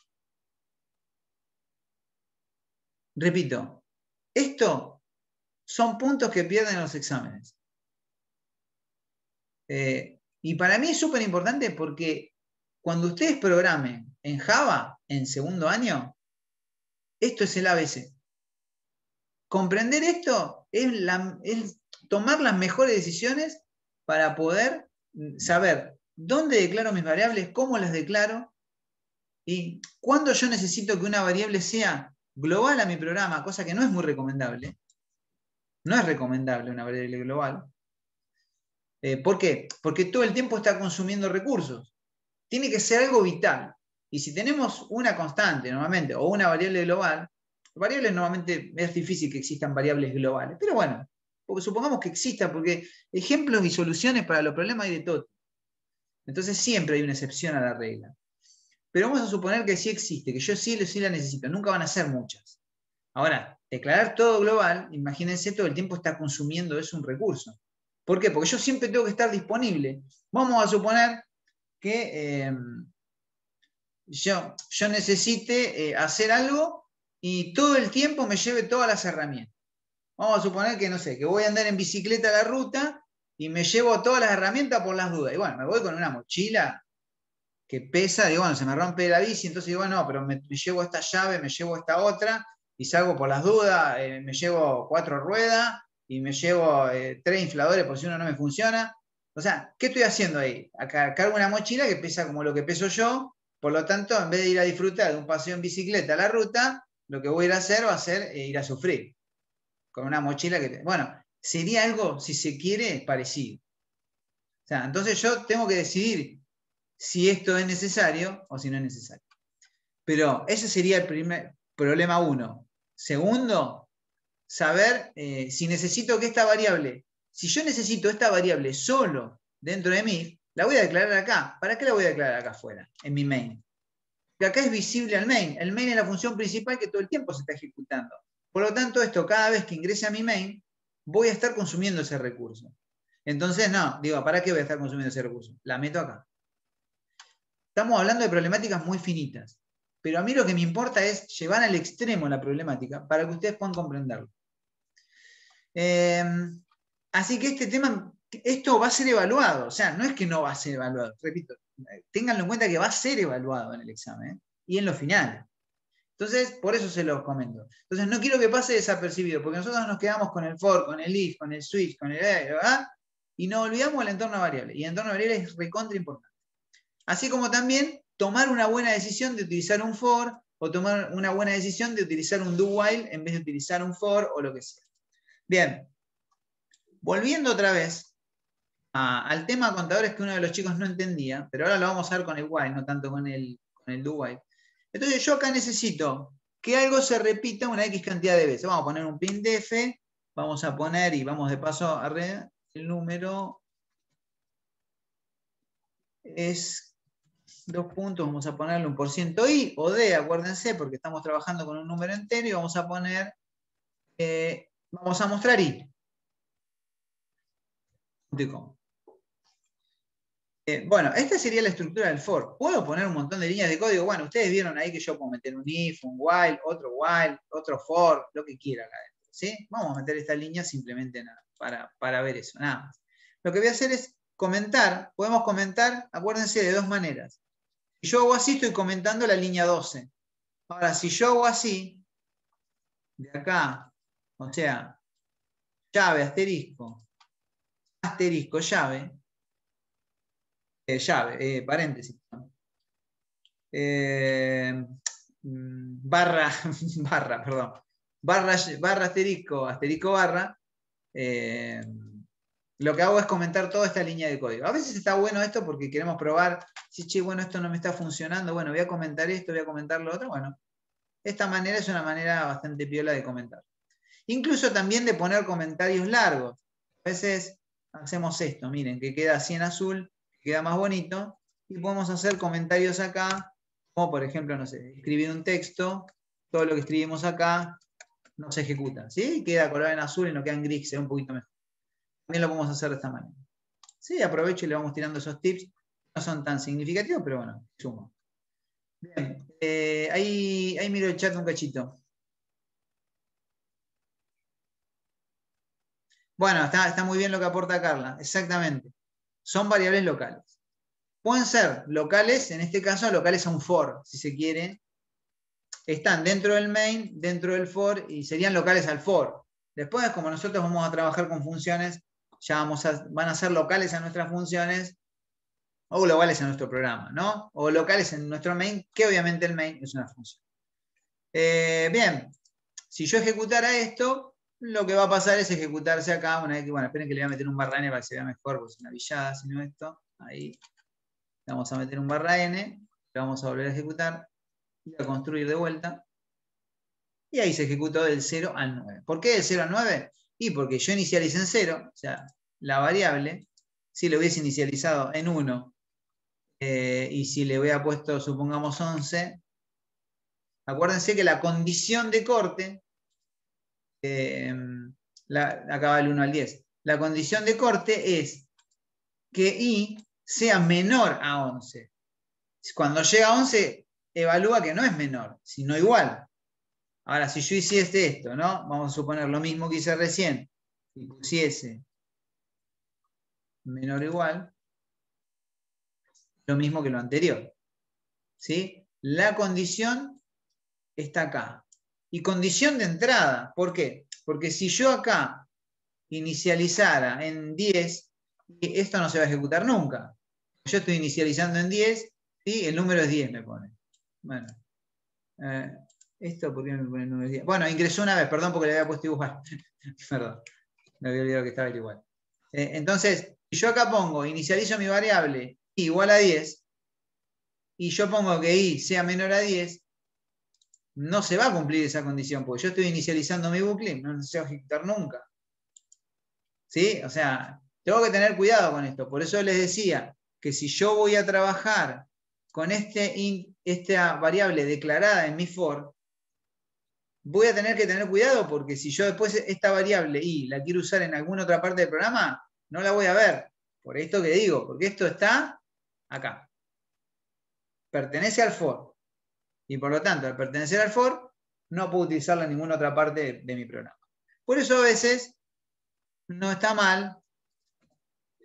Repito, esto son puntos que pierden los exámenes. Y para mí es súper importante porque cuando ustedes programen en Java, en segundo año, esto es el ABC. Comprender esto es tomar las mejores decisiones para poder saber dónde declaro mis variables, cómo las declaro y cuándo yo necesito que una variable sea global a mi programa, cosa que no es muy recomendable. No es recomendable una variable global. ¿Por qué? Porque todo el tiempo está consumiendo recursos. Tiene que ser algo vital. Y si tenemos una constante normalmente o una variable global, variables normalmente es difícil que existan variables globales. Pero bueno, porque supongamos que exista, porque ejemplos y soluciones para los problemas hay de todo. Entonces siempre hay una excepción a la regla. Pero vamos a suponer que sí existe, que yo sí la necesito. Nunca van a ser muchas. Ahora, declarar todo global, imagínense, todo el tiempo está consumiendo eso un recurso. ¿Por qué? Porque yo siempre tengo que estar disponible. Vamos a suponer que yo necesite hacer algo y todo el tiempo me lleve todas las herramientas. Vamos a suponer que, no sé, que voy a andar en bicicleta a la ruta y me llevo todas las herramientas por las dudas. Y bueno, me voy con una mochila que pesa, digo, bueno, se me rompe la bici, entonces digo, no, pero me llevo esta llave, me llevo esta otra, y salgo por las dudas, me llevo 4 ruedas, y me llevo 3 infladores por si uno no me funciona. O sea, ¿qué estoy haciendo ahí? Acá cargo una mochila que pesa como lo que peso yo, por lo tanto, en vez de ir a disfrutar de un paseo en bicicleta a la ruta, lo que voy a ir a hacer va a ser ir a sufrir. Con una mochila que... Bueno, sería algo, si se quiere, parecido. O sea, entonces yo tengo que decidir si esto es necesario o si no es necesario. Pero ese sería el primer problema 1. Segundo, saber si necesito que esta variable, si yo necesito esta variable solo dentro de mí, la voy a declarar acá. ¿Para qué la voy a declarar acá afuera, en mi main? Porque acá es visible al main. El main es la función principal que todo el tiempo se está ejecutando. Por lo tanto, esto cada vez que ingrese a mi main, voy a estar consumiendo ese recurso. Entonces, no, digo, ¿para qué voy a estar consumiendo ese recurso? La meto acá. Estamos hablando de problemáticas muy finitas. Pero a mí lo que me importa es llevar al extremo la problemática para que ustedes puedan comprenderlo. Así que este tema, esto va a ser evaluado. O sea, no es que no va a ser evaluado. Repito, ténganlo en cuenta que va a ser evaluado en el examen y en los finales. Entonces, por eso se los comento. Entonces, no quiero que pase desapercibido, porque nosotros nos quedamos con el for, con el if, con el switch, con el ¿verdad? Y nos olvidamos del entorno variable. Y el entorno variable es recontra importante. Así como también tomar una buena decisión de utilizar un for, o tomar una buena decisión de utilizar un do while en vez de utilizar un for o lo que sea. Bien. Volviendo otra vez al tema de contadores que uno de los chicos no entendía, pero ahora lo vamos a ver con el while, no tanto con el do while. Entonces yo acá necesito que algo se repita una X cantidad de veces. Vamos a poner un printf, vamos a poner, y vamos de paso a el número es 2 puntos, vamos a ponerle un %i o d, acuérdense, porque estamos trabajando con un número entero, y vamos a poner, vamos a mostrar i. Bueno, esta sería la estructura del for. Puedo poner un montón de líneas de código. Bueno, ustedes vieron ahí que yo puedo meter un if, un while, otro for, lo que quiera acá adentro. ¿Sí? Vamos a meter esta línea simplemente para ver eso, nada más. Lo que voy a hacer es comentar. Podemos comentar, acuérdense, de dos maneras. Si yo hago así, estoy comentando la línea 12. Ahora, si yo hago así, de acá, o sea, llave, asterisco, llave, paréntesis. Barra, asterisco, barra. Lo que hago es comentar toda esta línea de código. A veces está bueno esto porque queremos probar, si, che, bueno, esto no me está funcionando, bueno, voy a comentar esto, voy a comentar lo otro. Bueno, esta manera es una manera bastante piola de comentar. Incluso también de poner comentarios largos. A veces hacemos esto, miren, que queda así en azul, queda más bonito, y podemos hacer comentarios acá, como por ejemplo, no sé, escribir un texto, todo lo que escribimos acá no se ejecuta, ¿sí? Queda colorado en azul y no queda en gris, se ve un poquito mejor. También lo podemos hacer de esta manera. Sí, aprovecho y le vamos tirando esos tips, no son tan significativos, pero bueno, sumo. Bien, ahí miro el chat un cachito. Bueno, está muy bien lo que aporta Carla, exactamente. Son variables locales. Pueden ser locales, en este caso locales a un for, si se quiere. Están dentro del main, dentro del for, y serían locales al for. Después, como nosotros vamos a trabajar con funciones, ya van a ser locales a nuestras funciones, o globales a nuestro programa, ¿no? O locales en nuestro main, que obviamente el main es una función. Bien, si yo ejecutara esto, lo que va a pasar es ejecutarse acá, una vez que, bueno, esperen que le voy a meter un barra n para que se vea mejor, porque es una villada, sino esto, ahí, le vamos a meter un barra n, le vamos a volver a ejecutar, y a construir de vuelta, y ahí se ejecutó del 0 al 9. ¿Por qué del 0 al 9? Y porque yo inicialicé en 0, o sea, la variable, si lo hubiese inicializado en 1, y si le hubiera puesto, supongamos, 11, acuérdense que la condición de corte, acá va el 1 al 10, la condición de corte es que i sea menor a 11. Cuando llega a 11, evalúa que no es menor, sino igual. Ahora, si yo hiciese esto, ¿no? Vamos a suponer lo mismo que hice recién, y pusiese menor o igual, lo mismo que lo anterior. ¿Sí? La condición está acá. Y condición de entrada, ¿por qué? Porque si yo acá inicializara en 10, esto no se va a ejecutar nunca. Yo estoy inicializando en 10, ¿sí? El número es 10, me pone. Bueno. ¿Esto por qué me pone el número 10? Bueno, ingresó una vez, perdón, porque le había puesto igual. Perdón, me había olvidado que estaba igual. Entonces, si yo acá pongo, inicializo mi variable igual a 10, y yo pongo que i sea menor a 10, no se va a cumplir esa condición, porque yo estoy inicializando mi bucle, no se va a ejecutar nunca. ¿Sí? O sea, tengo que tener cuidado con esto. Por eso les decía que si yo voy a trabajar con esta variable declarada en mi for, voy a tener que tener cuidado, porque si yo después esta variable y la quiero usar en alguna otra parte del programa, no la voy a ver. Por esto que digo, porque esto está acá. Pertenece al for. Y por lo tanto, al pertenecer al for, no puedo utilizarla en ninguna otra parte de mi programa. Por eso a veces no está mal,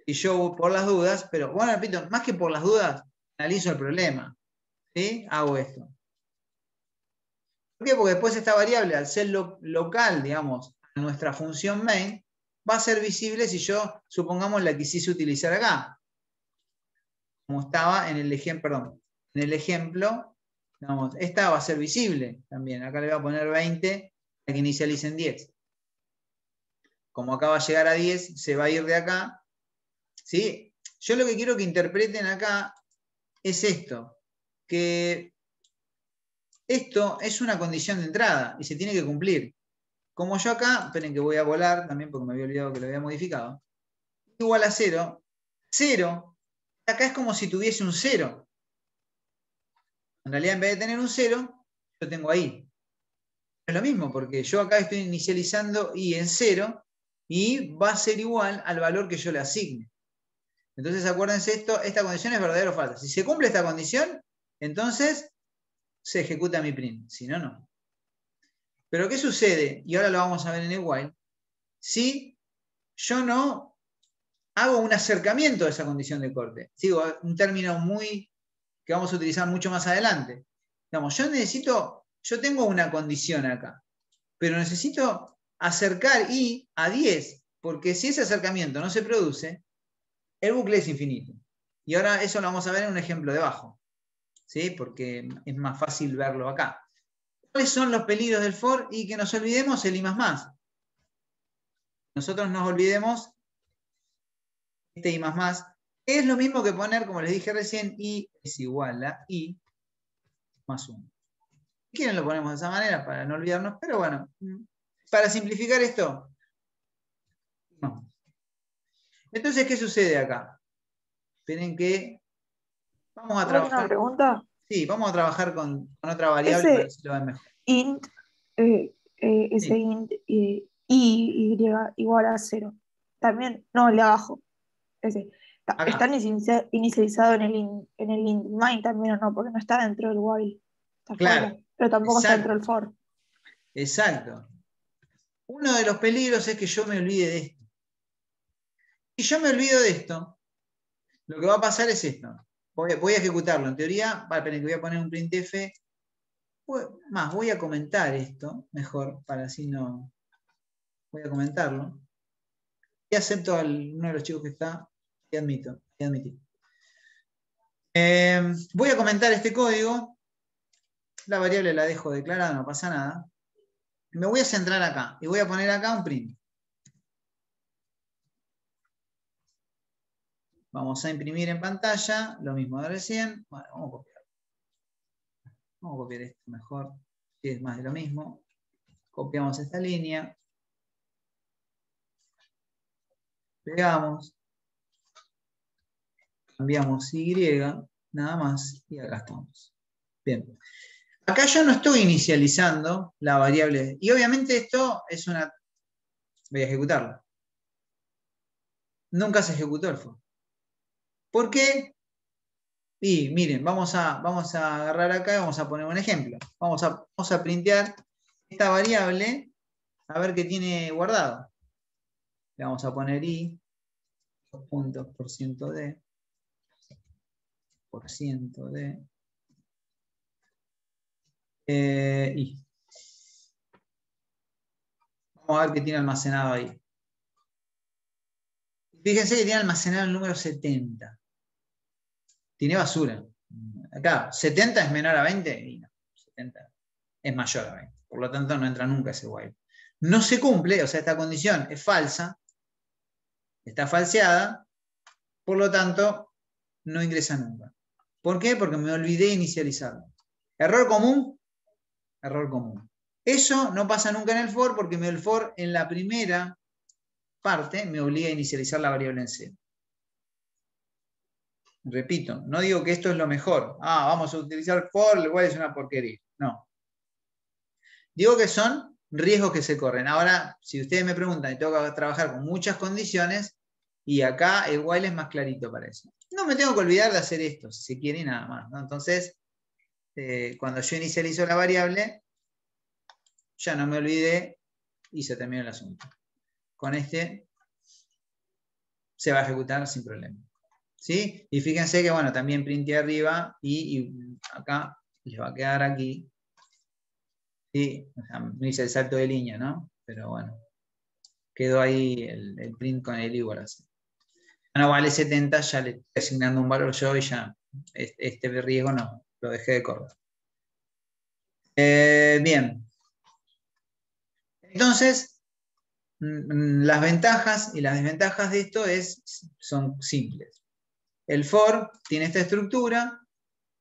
y yo por las dudas, pero bueno, repito, más que por las dudas, analizo el problema. ¿Sí? Hago esto. ¿Por qué? Porque después esta variable, al ser local, digamos, a nuestra función main, va a ser visible si yo, supongamos, la quisiese utilizar acá. Como estaba en el ejemplo, perdón, en el ejemplo, digamos, esta va a ser visible también. Acá le voy a poner 20 para que inicialice en 10. Como acá va a llegar a 10, se va a ir de acá. ¿Sí? Yo lo que quiero que interpreten acá es esto, que esto es una condición de entrada y se tiene que cumplir. Como yo acá, esperen que voy a volar también porque me había olvidado que lo había modificado, igual a 0, 0, acá es como si tuviese un 0. En realidad, en vez de tener un 0, yo tengo ahí. Es lo mismo, porque yo acá estoy inicializando i en 0 y va a ser igual al valor que yo le asigne. Entonces, acuérdense esto, esta condición es verdadera o falsa. Si se cumple esta condición, entonces se ejecuta mi print, si no, no. Pero ¿qué sucede? Y ahora lo vamos a ver en el while. Si yo no hago un acercamiento a esa condición de corte. Sigo un término que vamos a utilizar mucho más adelante. Digamos, yo tengo una condición acá, pero necesito acercar i a 10, porque si ese acercamiento no se produce, el bucle es infinito. Y ahora eso lo vamos a ver en un ejemplo debajo, ¿sí? Porque es más fácil verlo acá. ¿Cuáles son los peligros del for? Y que nos olvidemos el i más. Nosotros nos olvidemos este i más. Es lo mismo que poner, como les dije recién, i es igual a i más 1. Si quieren lo ponemos de esa manera para no olvidarnos, pero bueno, para simplificar esto, no. Entonces, ¿qué sucede acá? Esperen que vamos a ¿Puedo hacer una trabajar. pregunta? Sí, vamos a trabajar con otra variable para ver si lo ven mejor. Int, ese Sí. int y igual a 0. También, no, el de abajo. Ese. Acá. Está inicializado en el int main también o no, porque no está dentro del while. Está Claro. fuera, pero tampoco está Exacto. dentro del for. Exacto. Uno de los peligros es que yo me olvide de esto. Si yo me olvido de esto, lo que va a pasar es esto. Voy a ejecutarlo. En teoría, esperen que voy a poner un printf. Voy a comentar esto mejor, para así no. Voy a comentarlo. Y acepto a uno de los chicos que está. Y admito. Y admití. Voy a comentar este código. La variable la dejo declarada, no pasa nada. Me voy a centrar acá. Y voy a poner acá un print. Vamos a imprimir en pantalla. Lo mismo de recién. Bueno, vamos a copiar. Vamos a copiar esto mejor. Si es más de lo mismo. Copiamos esta línea. Pegamos. Cambiamos Y. Nada más. Y acá estamos. Bien. Acá yo no estoy inicializando la variable. Y obviamente esto es una... Voy a ejecutarlo. Nunca se ejecutó el for. ¿Por qué? Y miren, vamos a agarrar acá y vamos a poner un ejemplo. Vamos a printear esta variable a ver qué tiene guardado. Le vamos a poner i, 2 puntos, %d, i. Vamos a ver qué tiene almacenado ahí. Fíjense que tiene almacenado el número 70. Tiene basura. Acá, 70 es menor a 20 y no, 70 es mayor a 20. Por lo tanto, no entra nunca ese while. No se cumple, o sea, esta condición es falsa, está falseada, por lo tanto, no ingresa nunca. ¿Por qué? Porque me olvidé inicializarlo. Error común, Error común. Eso no pasa nunca en el for, porque el for en la primera parte me obliga a inicializar la variable en cero. Repito, no digo que esto es lo mejor. Vamos a utilizar for, igual es una porquería. No. Digo que son riesgos que se corren. Ahora, si ustedes me preguntan y tengo que trabajar con muchas condiciones, y acá el while es más clarito para eso. No me tengo que olvidar de hacer esto, si se quiere, y nada más, ¿no? Entonces, cuando yo inicializo la variable, ya no me olvidé y se terminó el asunto. Con este se va a ejecutar sin problema. ¿Sí? Y fíjense que, bueno, también printé arriba y acá les va a quedar aquí. ¿Sí? O sea, me hice el salto de línea, ¿no? Pero bueno, quedó ahí el print con el igual así. No vale 70, ya le estoy asignando un valor yo y ya este riesgo no, lo dejé de correr. Bien. Entonces, las ventajas y las desventajas de esto son simples. El for tiene esta estructura.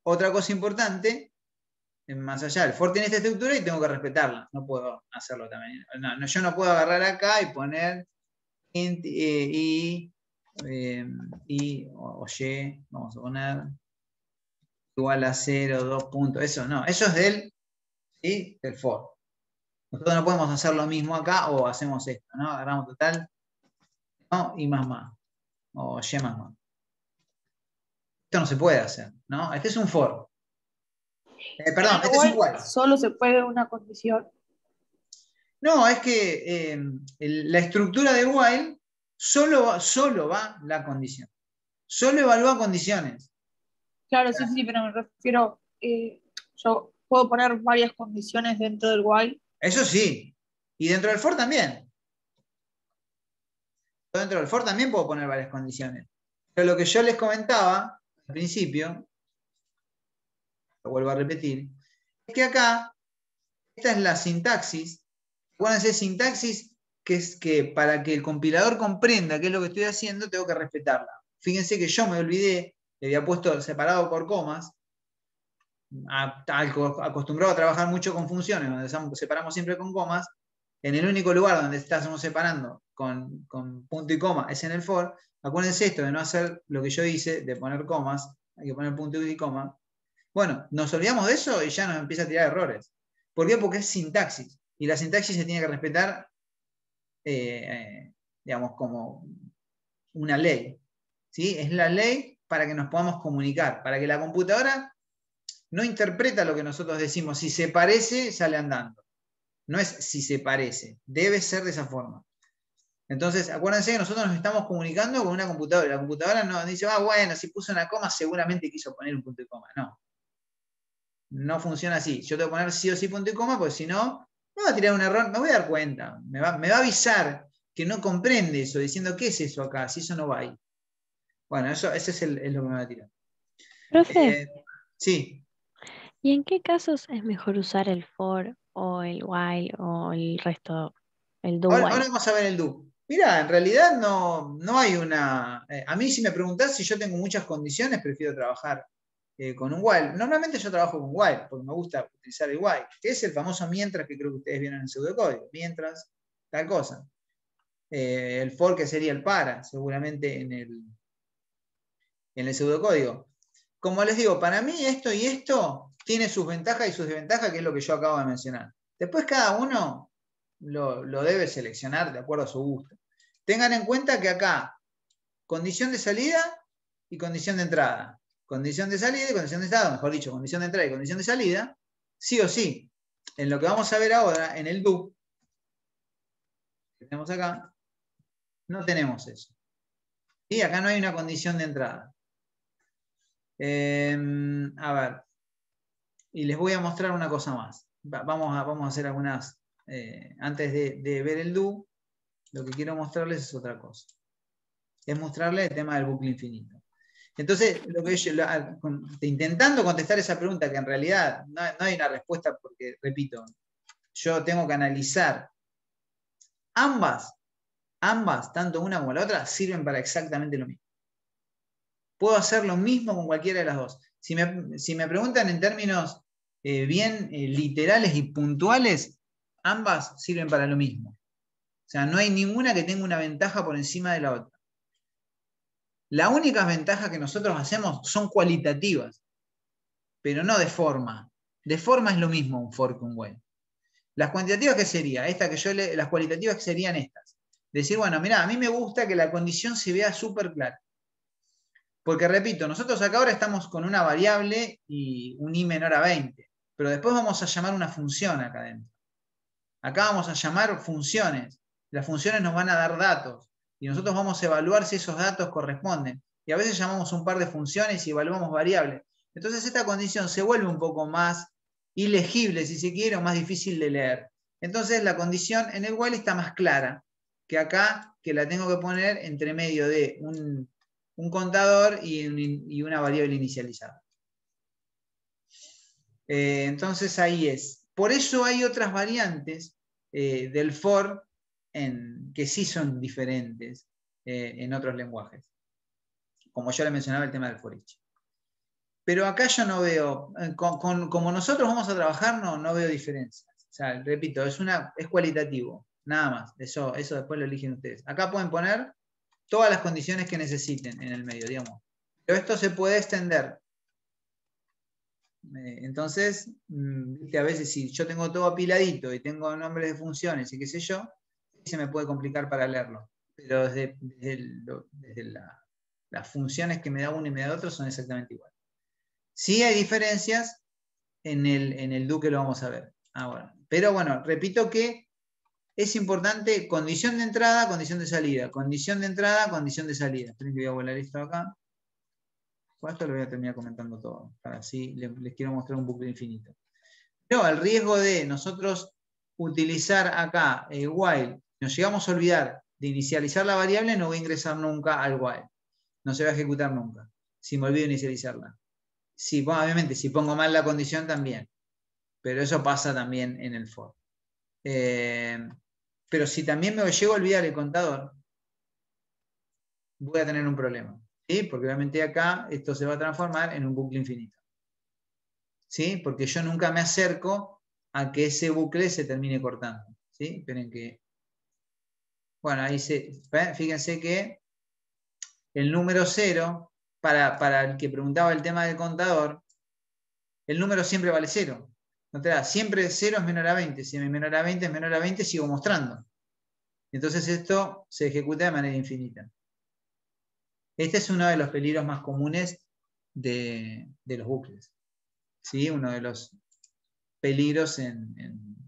Otra cosa importante, más allá, el for tiene esta estructura y tengo que respetarla. No puedo hacerlo también. No, yo no puedo agarrar acá y poner int y vamos a poner igual a 0, 2 puntos. Eso no, eso es del for. Nosotros no podemos hacer lo mismo acá o hacemos esto, ¿no? Agarramos total, ¿no? Y más, o y más. Esto no se puede hacer, ¿no? Este es un for. Perdón, este es un while. Solo se puede una condición. No, es que la estructura de while solo va la condición. Solo evalúa condiciones. Claro, sí, pero me refiero, yo puedo poner varias condiciones dentro del while. Eso sí. Y dentro del for también. Dentro del for también puedo poner varias condiciones. Pero lo que yo les comentaba al principio, lo vuelvo a repetir, es que acá, esta es la sintaxis. Acuérdense, sintaxis, que es que para que el compilador comprenda qué es lo que estoy haciendo, tengo que respetarla. Fíjense que yo me olvidé, le había puesto separado por comas, acostumbrado a trabajar mucho con funciones, donde separamos siempre con comas. En el único lugar donde estamos separando con punto y coma es en el for. Acuérdense esto de no hacer lo que yo hice, de poner comas, hay que poner punto y coma. Bueno, nos olvidamos de eso y ya nos empieza a tirar errores. ¿Por qué? Porque es sintaxis. Y la sintaxis se tiene que respetar, digamos, como una ley. ¿Sí? Es la ley para que nos podamos comunicar, para que la computadora no interpreta lo que nosotros decimos. Si se parece, sale andando. No es si se parece, debe ser de esa forma. Entonces, acuérdense que nosotros nos estamos comunicando con una computadora. La computadora no dice, bueno, si puso una coma, seguramente quiso poner un punto y coma. No. No funciona así. Yo tengo que poner sí o sí punto y coma, porque si no, me va a tirar un error, me voy a dar cuenta. Me va a avisar que no comprende eso, diciendo, ¿qué es eso acá? Si eso no va ahí. Bueno, ese es lo que me va a tirar. Profe, sí. ¿y en qué casos es mejor usar el for o el while o el resto, el do while? Ahora vamos a ver el do. Mira, en realidad no hay una... a mí si me preguntás si yo tengo muchas condiciones, prefiero trabajar con un while. Normalmente yo trabajo con while, porque me gusta utilizar el while, que es el famoso mientras que creo que ustedes vieron en el pseudocódigo. Mientras, tal cosa. El for que sería el para, seguramente en el pseudocódigo. Como les digo, para mí esto y esto tiene sus ventajas y sus desventajas, que es lo que yo acabo de mencionar. Después cada uno lo debe seleccionar de acuerdo a su gusto. Tengan en cuenta que acá, condición de salida y condición de entrada. Condición de salida y condición de entrada, mejor dicho, condición de entrada y condición de salida, sí o sí. En lo que vamos a ver ahora, en el do, que tenemos acá, no tenemos eso. Y acá no hay una condición de entrada. A ver, y les voy a mostrar una cosa más. Vamos a hacer algunas, antes de ver el do, lo que quiero mostrarles es otra cosa. Es mostrarles el tema del bucle infinito. Entonces, intentando contestar esa pregunta, que en realidad no hay una respuesta, porque, repito, yo tengo que analizar ambas, tanto una como la otra, sirven para exactamente lo mismo. Puedo hacer lo mismo con cualquiera de las dos. Si me preguntan en términos bien literales y puntuales, ambas sirven para lo mismo. O sea, no hay ninguna que tenga una ventaja por encima de la otra. Las únicas ventajas que nosotros hacemos son cualitativas, pero no de forma. De forma es lo mismo un for que un while. Las cuantitativas, ¿qué sería? Las cualitativas, que serían estas. Decir, bueno, mirá, a mí me gusta que la condición se vea súper clara. Porque, repito, nosotros acá ahora estamos con una variable y un i menor a 20, pero después vamos a llamar una función acá adentro. Acá vamos a llamar funciones. Las funciones nos van a dar datos y nosotros vamos a evaluar si esos datos corresponden. Y a veces llamamos un par de funciones y evaluamos variables. Entonces esta condición se vuelve un poco más ilegible, si se quiere, o más difícil de leer. Entonces la condición en el while está más clara que acá, que la tengo que poner entre medio de un contador y una variable inicializada. Entonces ahí es. Por eso hay otras variantes del for que sí son diferentes en otros lenguajes. Como yo le mencionaba el tema del for each. Pero acá yo no veo, como nosotros vamos a trabajar, no veo diferencias. O sea, repito, es cualitativo, nada más. Eso después lo eligen ustedes. Acá pueden poner todas las condiciones que necesiten en el medio, digamos. Pero esto se puede extender. Entonces, a veces si yo tengo todo apiladito y tengo nombres de funciones y qué sé yo, se me puede complicar para leerlo. Pero desde las funciones que me da uno y me da otro son exactamente iguales. Sí hay diferencias en el do, que lo vamos a ver ahora. Pero bueno, repito que es importante condición de entrada, condición de salida. Condición de entrada, condición de salida. Esperen que voy a volar esto acá. Con esto lo voy a terminar comentando todo. Así les quiero mostrar un bucle infinito. Pero el riesgo de nosotros utilizar acá el while, nos llegamos a olvidar de inicializar la variable, no voy a ingresar nunca al while. No se va a ejecutar nunca, si me olvido de inicializarla. Sí, obviamente, si pongo mal la condición también. Pero eso pasa también en el for. Pero si también me llego a olvidar el contador, voy a tener un problema. ¿Sí? Porque obviamente acá esto se va a transformar en un bucle infinito. ¿Sí? Porque yo nunca me acerco a que ese bucle se termine cortando. ¿Sí? Esperen que... Bueno, ahí fíjense que el número 0, para el que preguntaba el tema del contador, el número siempre vale 0. ¿No te da? Siempre 0 es menor a 20. Si menor a 20 es menor a 20, sigo mostrando. Entonces esto se ejecuta de manera infinita. Este es uno de los peligros más comunes de los bucles. ¿Sí? Uno de los peligros en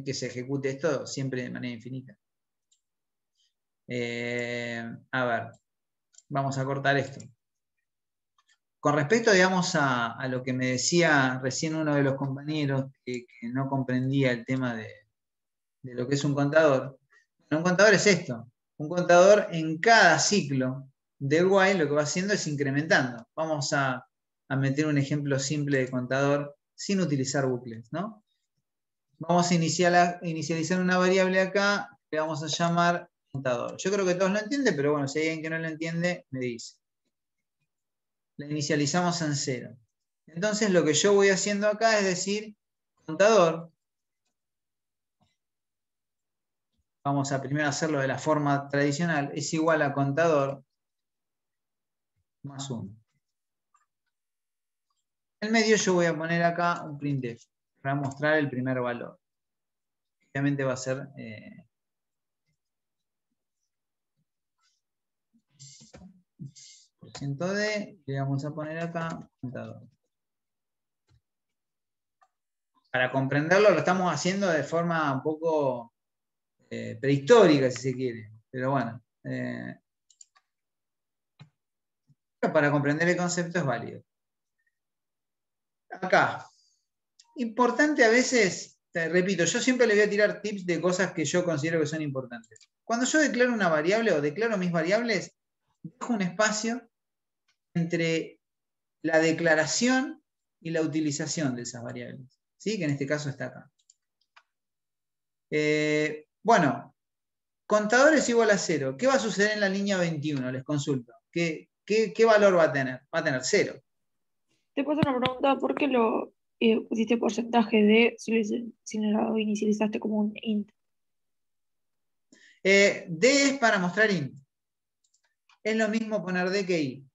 que se ejecute esto siempre de manera infinita. A ver, vamos a cortar esto. Con respecto, digamos, a lo que me decía recién uno de los compañeros que no comprendía el tema de lo que es un contador. Bueno, un contador es esto. Un contador en cada ciclo del while lo que va haciendo es incrementando. Vamos a meter un ejemplo simple de contador sin utilizar bucles, ¿no? Vamos a inicializar una variable acá que vamos a llamar contador. Yo creo que todos lo entienden, pero bueno, si hay alguien que no lo entiende, me dice. La inicializamos en 0. Entonces lo que yo voy haciendo acá es decir, contador. Vamos a primero hacerlo de la forma tradicional. Es igual a contador más 1. En el medio yo voy a poner acá un printf para mostrar el primer valor. Obviamente va a ser %d, le vamos a poner acá contador. Para comprenderlo lo estamos haciendo de forma un poco prehistórica, si se quiere. Pero bueno, para comprender el concepto es válido. Acá, importante a veces, repito, yo siempre le voy a tirar tips de cosas que yo considero que son importantes. Cuando yo declaro una variable o declaro mis variables, dejo un espacio entre la declaración y la utilización de esas variables. ¿Sí? Que en este caso está acá. Bueno, contador es igual a 0. ¿Qué va a suceder en la línea 21? Les consulto. ¿Qué valor va a tener? Va a tener 0. Te paso una pregunta, ¿por qué lo pusiste porcentaje de si lo inicializaste como un int. D es para mostrar int. Es lo mismo poner D que I.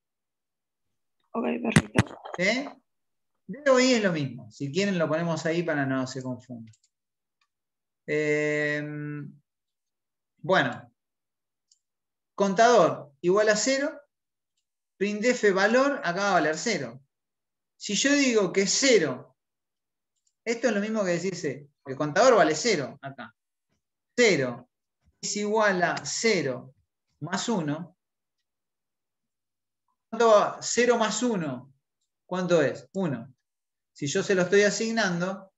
Ok, perfecto. D o I es lo mismo. Si quieren lo ponemos ahí para no se confunda. Bueno. Contador igual a 0. Printf valor, acá va a valer 0. Si yo digo que 0, esto es lo mismo que decir 0. El contador vale 0 acá. 0 es igual a 0 más 1. ¿Cuánto va? 0 más 1. ¿Cuánto es? 1. Si yo se lo estoy asignando,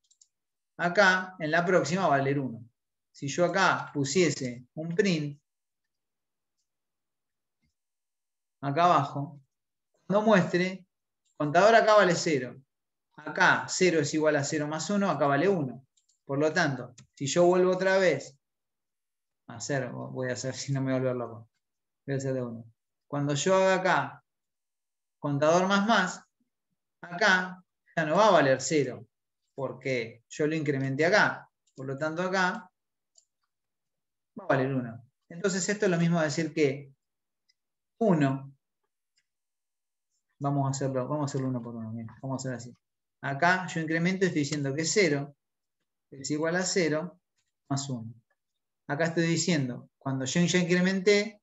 acá en la próxima va a valer 1. Si yo acá pusiese un print, acá abajo, cuando muestre, contador acá vale 0. Acá 0 es igual a 0 más 1, acá vale 1. Por lo tanto, si yo vuelvo otra vez a hacer, voy a hacer si no me voy a volver loco. Voy a hacer de 1. Cuando yo haga acá contador más, acá ya no va a valer 0, porque yo lo incrementé acá. Por lo tanto, acá va a valer 1. Entonces, esto es lo mismo de decir que 1, vamos a hacerlo 1 por 1. Mira, vamos a hacer así. Acá yo incremento, estoy diciendo que 0 es igual a 0 más 1. Acá estoy diciendo, cuando yo ya incrementé,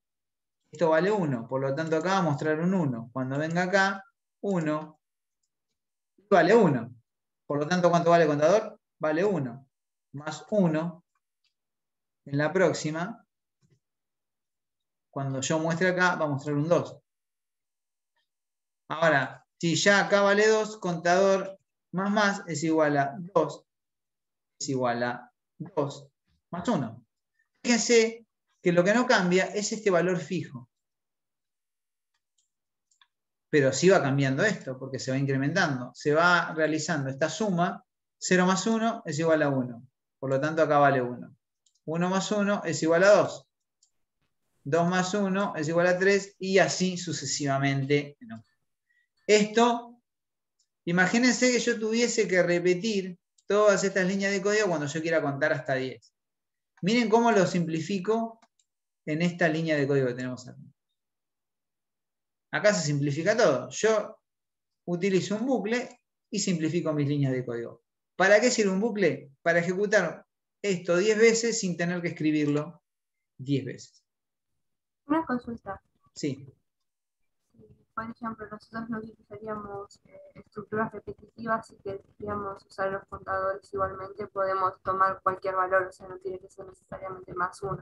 esto vale 1. Por lo tanto, acá va a mostrar un 1. Cuando venga acá, 1 vale 1. Por lo tanto, ¿cuánto vale el contador? Vale 1. Más 1. En la próxima, cuando yo muestre acá, va a mostrar un 2. Ahora, si ya acá vale 2, contador más es igual a 2. Es igual a 2 más 1. Fíjense que lo que no cambia es este valor fijo. Pero sí va cambiando esto, porque se va incrementando. Se va realizando esta suma. 0 más 1 es igual a 1. Por lo tanto, acá vale 1. 1 más 1 es igual a 2. 2 más 1 es igual a 3. Y así sucesivamente. Esto, imagínense que yo tuviese que repetir todas estas líneas de código cuando yo quiera contar hasta 10. Miren cómo lo simplifico en esta línea de código que tenemos aquí. Acá se simplifica todo. Yo utilizo un bucle y simplifico mis líneas de código. ¿Para qué sirve un bucle? Para ejecutar esto 10 veces sin tener que escribirlo 10 veces. Una consulta. Sí. Por ejemplo, nosotros no utilizaríamos estructuras repetitivas y queríamos usar los contadores igualmente, podemos tomar cualquier valor, o sea, no tiene que ser necesariamente más 1.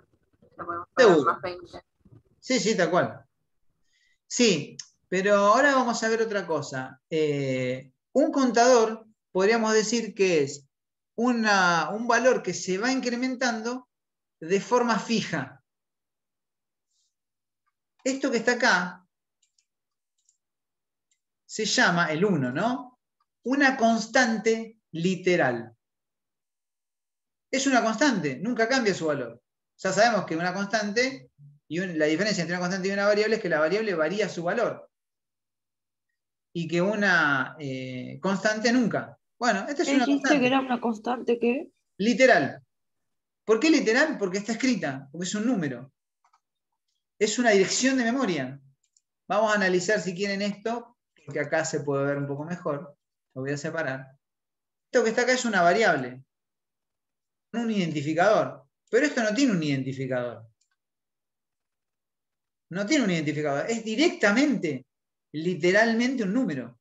Lo podemos poner más 20. Sí, tal cual. Sí, pero ahora vamos a ver otra cosa. Un contador, podríamos decir que es un valor que se va incrementando de forma fija. Esto que está acá se llama el 1, ¿no? Una constante literal. Es una constante, nunca cambia su valor. Ya sabemos que una constante, y la diferencia entre una constante y una variable es que la variable varía su valor. Y que una constante nunca. Bueno, esta es una ¿Dijiste constante. que era una constante qué? Literal. ¿Por qué literal? Porque está escrita, porque es un número. Es una dirección de memoria. Vamos a analizar si quieren esto, porque acá se puede ver un poco mejor. Lo voy a separar. Esto que está acá es una variable. Un identificador. Pero esto no tiene un identificador. No tiene un identificador. Es directamente, literalmente un número.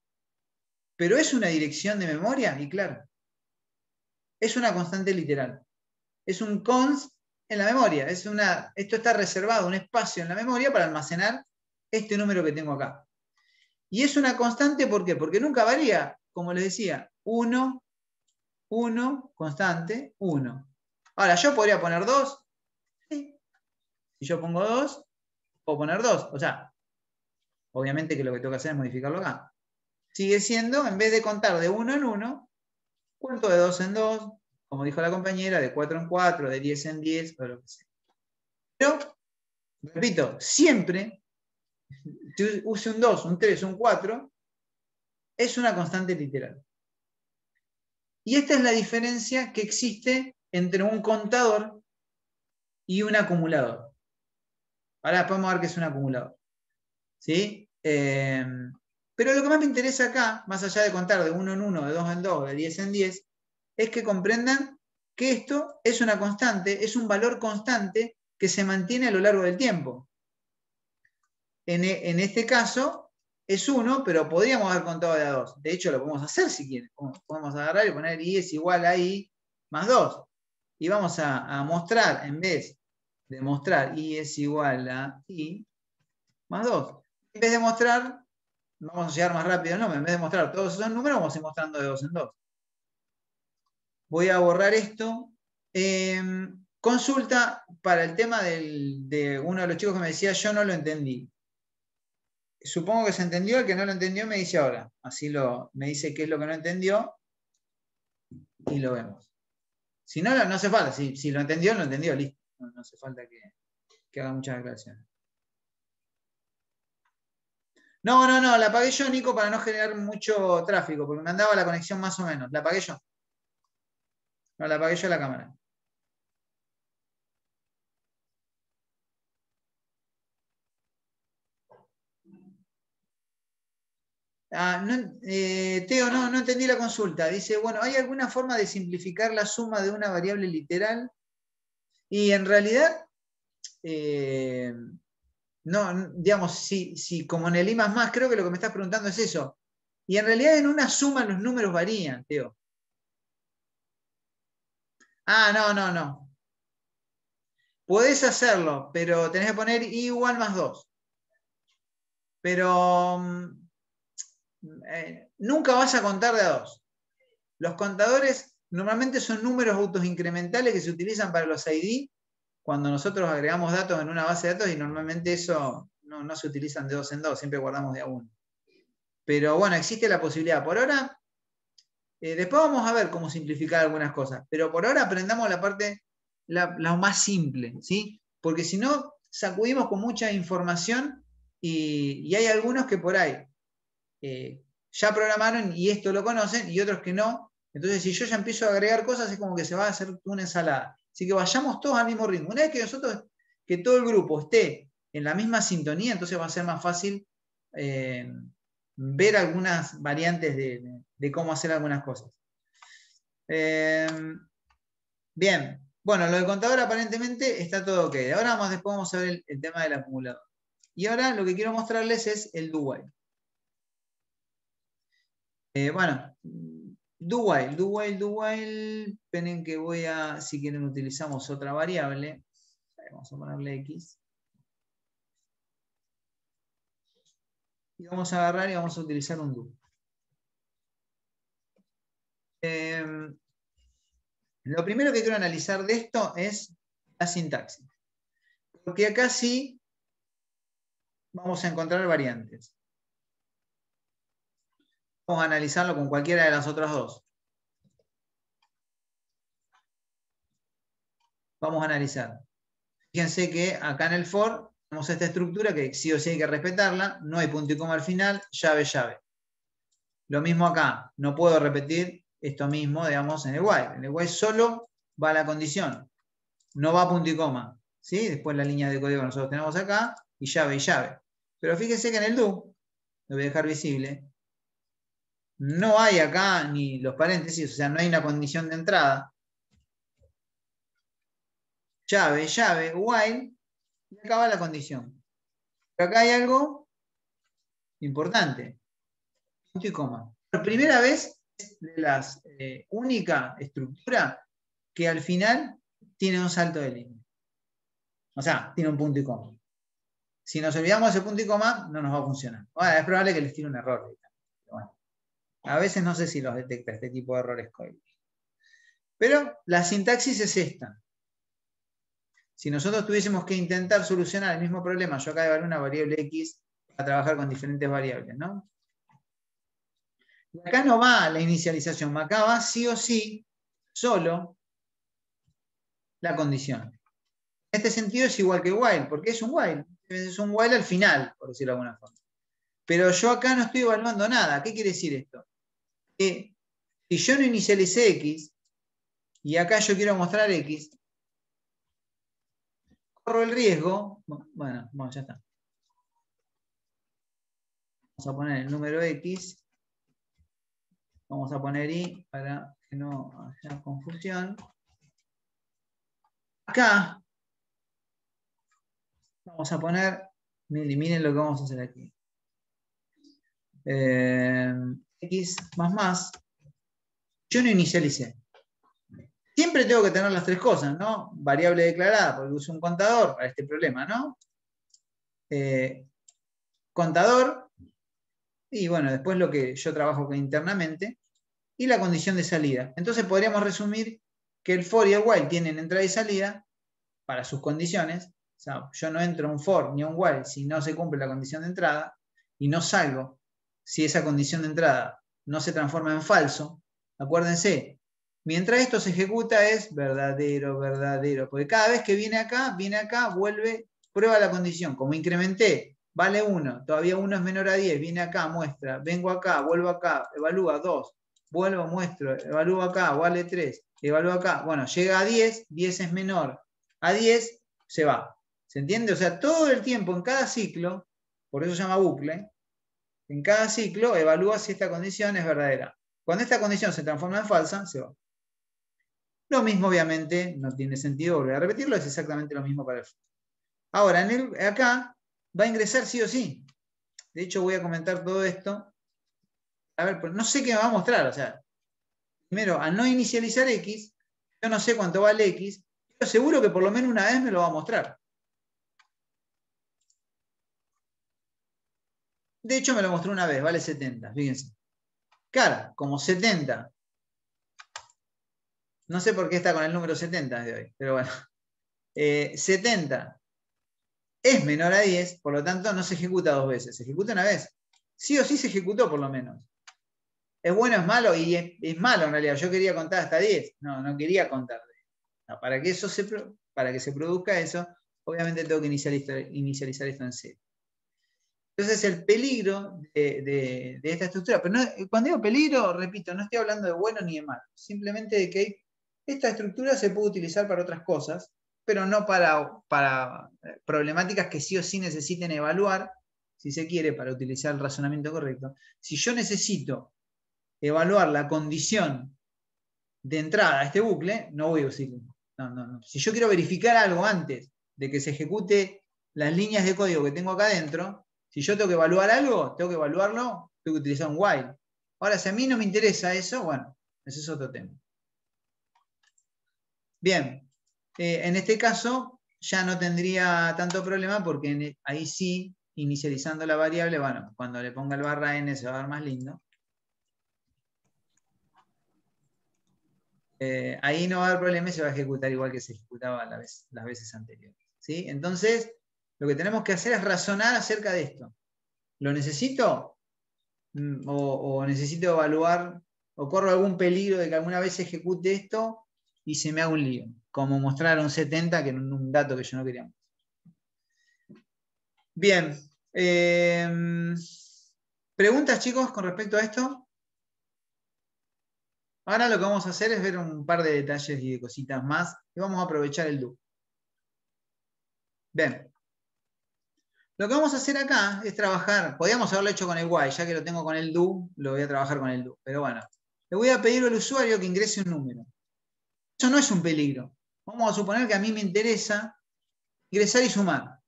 Pero es una dirección de memoria, y claro. Es una constante literal. Es un const en la memoria. Esto está reservado, un espacio en la memoria para almacenar este número que tengo acá. Y es una constante, ¿por qué? Porque nunca varía, como les decía, 1, 1, constante, 1. Ahora, ¿yo podría poner 2? Sí. Si yo pongo 2, puedo poner 2. O sea, obviamente que lo que tengo que hacer es modificarlo acá. Sigue siendo, en vez de contar de 1 en 1, cuento de 2 en 2, como dijo la compañera, de 4 en 4, de 10 en 10, o lo que sea. Pero, repito, siempre, si use un 2, un 3, un 4, es una constante literal. Y esta es la diferencia que existe entre un contador y un acumulador. Ahora podemos ver qué es un acumulador. ¿Sí? Pero lo que más me interesa acá, más allá de contar de 1 en 1, de 2 en 2, de 10 en 10, es que comprendan que esto es una constante, es un valor constante que se mantiene a lo largo del tiempo. En este caso es 1, pero podríamos haber contado de a 2. De hecho, lo podemos hacer si quieren. Podemos agarrar y poner i es igual a i más 2. Y vamos a mostrar, en vez de mostrar i es igual a i más 2. En vez de mostrar, vamos a llegar más rápido, ¿no? En vez de mostrar todos esos números, vamos a ir mostrando de 2 en 2. Voy a borrar esto. Consulta para el tema de uno de los chicos que me decía, yo no lo entendí. Supongo que se entendió, el que no lo entendió me dice ahora. Así me dice qué es lo que no entendió y lo vemos. Si no, no hace falta. Si lo entendió, listo. No hace falta que haga muchas aclaraciones. No, la apagué yo, Nico, para no generar mucho tráfico, porque me andaba la conexión más o menos. La apagué yo. No, la apagué yo la cámara. Teo, no entendí la consulta. Dice, bueno, ¿hay alguna forma de simplificar la suma de una variable literal? Y en realidad, no, digamos, si como en el I++, creo que lo que me estás preguntando es eso. Y en realidad en una suma los números varían, Teo. No. Podés hacerlo, pero tenés que poner i igual más 2. Pero nunca vas a contar de a 2. Los contadores normalmente son números autoincrementales que se utilizan para los ID cuando nosotros agregamos datos en una base de datos y normalmente eso no se utilizan de 2 en 2, siempre guardamos de a 1. Pero bueno, existe la posibilidad. Por ahora, después vamos a ver cómo simplificar algunas cosas, pero por ahora aprendamos la parte la más simple, ¿sí? Porque si no, sacudimos con mucha información y hay algunos que por ahí ya programaron y esto lo conocen y otros que no. Entonces, si yo ya empiezo a agregar cosas, es como que se va a hacer una ensalada. Así que vayamos todos al mismo ritmo. Una vez que todo el grupo esté en la misma sintonía, entonces va a ser más fácil ver algunas variantes de cómo hacer algunas cosas. Bien. Bueno, lo del contador aparentemente está todo ok. Ahora después vamos a ver el tema del acumulador. Y ahora lo que quiero mostrarles es el do while. Bueno, do while, esperen que si quieren utilizamos otra variable. Vamos a ponerle x. Y vamos a agarrar y vamos a utilizar un do. Lo primero que quiero analizar de esto es la sintaxis. Porque acá sí vamos a encontrar variantes. Vamos a analizarlo con cualquiera de las otras dos. Vamos a analizar. Fíjense que acá en el for tenemos esta estructura que sí o sí hay que respetarla. No hay punto y coma al final, llave. Lo mismo acá. No puedo repetir esto mismo, digamos, en el while. En el while solo va la condición. No va punto y coma. ¿Sí? Después la línea de código que nosotros tenemos acá, y llave. Pero fíjense que en el do, lo voy a dejar visible, no hay acá ni los paréntesis, o sea, no hay una condición de entrada. Llave, while, y acá va la condición. Pero acá hay algo importante. Punto y coma. Por primera vez es de las única estructura que al final tiene un salto de línea. O sea, tiene un punto y coma. Si nos olvidamos de ese punto y coma, no nos va a funcionar. Bueno, es probable que les tire un error. Bueno, a veces no sé si los detecta este tipo de errores COIL. Pero la sintaxis es esta. Si nosotros tuviésemos que intentar solucionar el mismo problema, yo acá de una variable x para trabajar con diferentes variables, ¿no? Y acá no va la inicialización, acá va sí o sí, solo la condición. En este sentido es igual que while, porque es un while. Es un while al final, por decirlo de alguna forma. Pero yo acá no estoy evaluando nada. ¿Qué quiere decir esto? Que Si yo no inicialicé X, y acá yo quiero mostrar X, corro el riesgo, bueno, ya está. Vamos a poner el número X, vamos a poner Y para que no haya confusión. Acá vamos a poner, miren lo que vamos a hacer aquí. X más, yo no inicialicé. Siempre tengo que tener las tres cosas, ¿no? Variable declarada, porque uso un contador para este problema, ¿no? Contador, y bueno, después lo que yo trabajo internamente, y la condición de salida. Entonces podríamos resumir que el for y el while tienen entrada y salida para sus condiciones. O sea, yo no entro a un for ni a un while si no se cumple la condición de entrada, y no salgo si esa condición de entrada no se transforma en falso. Acuérdense, mientras esto se ejecuta es verdadero, verdadero, porque cada vez que viene acá, vuelve, prueba la condición. Como incrementé, vale 1, todavía 1 es menor a 10, viene acá, muestra, vengo acá, vuelvo acá, evalúa 2, vuelvo, muestro, evalúo acá, vale 3, evalúo acá, bueno, llega a 10, 10 es menor a 10, se va. ¿Se entiende? O sea, todo el tiempo, en cada ciclo, por eso se llama bucle, en cada ciclo evalúa si esta condición es verdadera. Cuando esta condición se transforma en falsa, se va. Lo mismo, obviamente, no tiene sentido volver a repetirlo, es exactamente lo mismo para el for. Ahora, acá va a ingresar sí o sí. De hecho, voy a comentar todo esto. A ver, no sé qué me va a mostrar. O sea, primero, al no inicializar X, yo no sé cuánto vale X, pero seguro que por lo menos una vez me lo va a mostrar. De hecho, me lo mostró una vez, vale 70, fíjense. Claro, como 70. No sé por qué está con el número 70 de hoy, pero bueno. 70 es menor a 10, por lo tanto no se ejecuta dos veces, se ejecuta una vez. Sí o sí se ejecutó por lo menos. ¿Es bueno, es malo? Y es malo en realidad. Yo quería contar hasta 10. No quería contar 10. No, para que se produzca eso, obviamente tengo que inicializar esto en 0. Entonces el peligro de esta estructura, pero cuando digo peligro, repito, no estoy hablando de bueno ni de malo, simplemente de que esta estructura se puede utilizar para otras cosas, pero no para problemáticas que sí o sí necesiten evaluar, si se quiere, para utilizar el razonamiento correcto. Si yo necesito evaluar la condición de entrada a este bucle, no voy a usar. No. Si yo quiero verificar algo antes de que se ejecute las líneas de código que tengo acá adentro, si yo tengo que evaluar algo, tengo que evaluarlo, tengo que utilizar un while. Ahora, si a mí no me interesa eso, bueno, ese es otro tema. Bien, en este caso ya no tendría tanto problema porque ahí sí, inicializando la variable, bueno, cuando le ponga el barra n se va a ver más lindo. Ahí no va a haber problema y se va a ejecutar igual que se ejecutaba las veces anteriores. ¿Sí? Entonces, lo que tenemos que hacer es razonar acerca de esto. ¿Lo necesito? ¿O necesito evaluar? ¿O corro algún peligro de que alguna vez se ejecute esto y se me haga un lío? Como mostrar un 70, que era un dato que yo no quería mostrar. Bien. ¿Preguntas, chicos, con respecto a esto? Ahora lo que vamos a hacer es ver un par de detalles y de cositas más y vamos a aprovechar el do. Bien. Lo que vamos a hacer acá es trabajar, podríamos haberlo hecho con el while, ya que lo tengo con el do, lo voy a trabajar con el do. Pero bueno, le voy a pedir al usuario que ingrese un número. Eso no es un peligro. Vamos a suponer que a mí me interesa ingresar y sumar.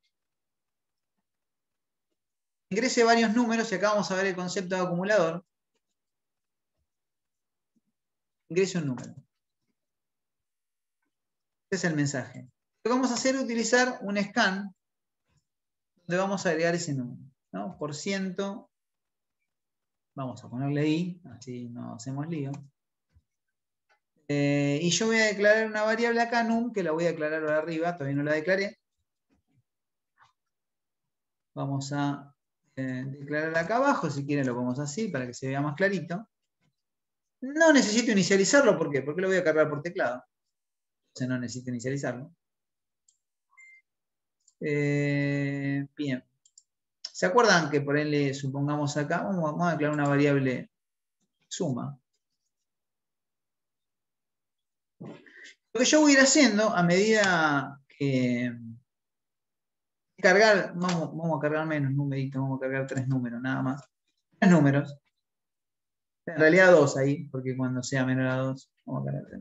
Ingrese varios números y acá vamos a ver el concepto de acumulador. Ingrese un número. Este es el mensaje. Lo que vamos a hacer es utilizar un scan donde vamos a agregar ese número, ¿no? Por ciento, vamos a ponerle i, así no hacemos lío. Y yo voy a declarar una variable acá, num, que la voy a declarar ahora arriba, todavía no la declaré. Vamos a declarar acá abajo, si quieren lo ponemos así, para que se vea más clarito. No necesito inicializarlo, ¿por qué? Porque lo voy a cargar por teclado. Entonces no necesito inicializarlo. Bien. ¿Se acuerdan que por ahí le supongamos acá? Vamos a declarar una variable suma. Lo que yo voy a ir haciendo a medida que cargar, vamos a cargar menos numeritos, vamos a cargar 3 números nada más. 3 números. En realidad 2 ahí, porque cuando sea menor a 2, vamos a cargar 3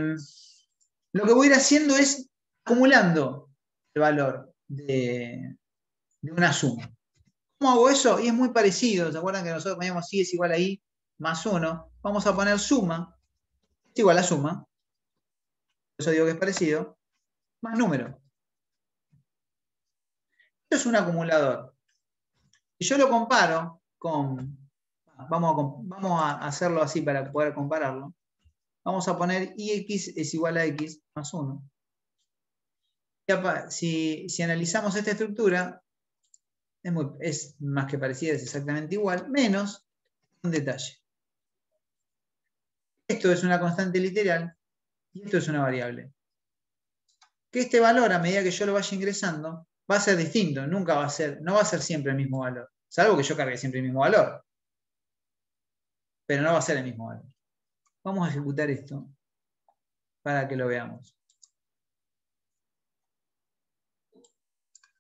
números. Lo que voy a ir haciendo es acumulando el valor de una suma. ¿Cómo hago eso? Y es muy parecido. ¿Se acuerdan que nosotros poníamos i es igual a i más 1? Vamos a poner suma, es igual a suma. Por eso digo que es parecido. Más número. Esto es un acumulador. Si yo lo comparo con... Vamos a hacerlo así para poder compararlo. Vamos a poner ix es igual a x más 1. Si analizamos esta estructura, es más que parecida, es exactamente igual, menos un detalle. Esto es una constante literal y esto es una variable. Que este valor, a medida que yo lo vaya ingresando, va a ser distinto, no va a ser siempre el mismo valor. Salvo que yo cargue siempre el mismo valor. Pero no va a ser el mismo valor. Vamos a ejecutar esto para que lo veamos.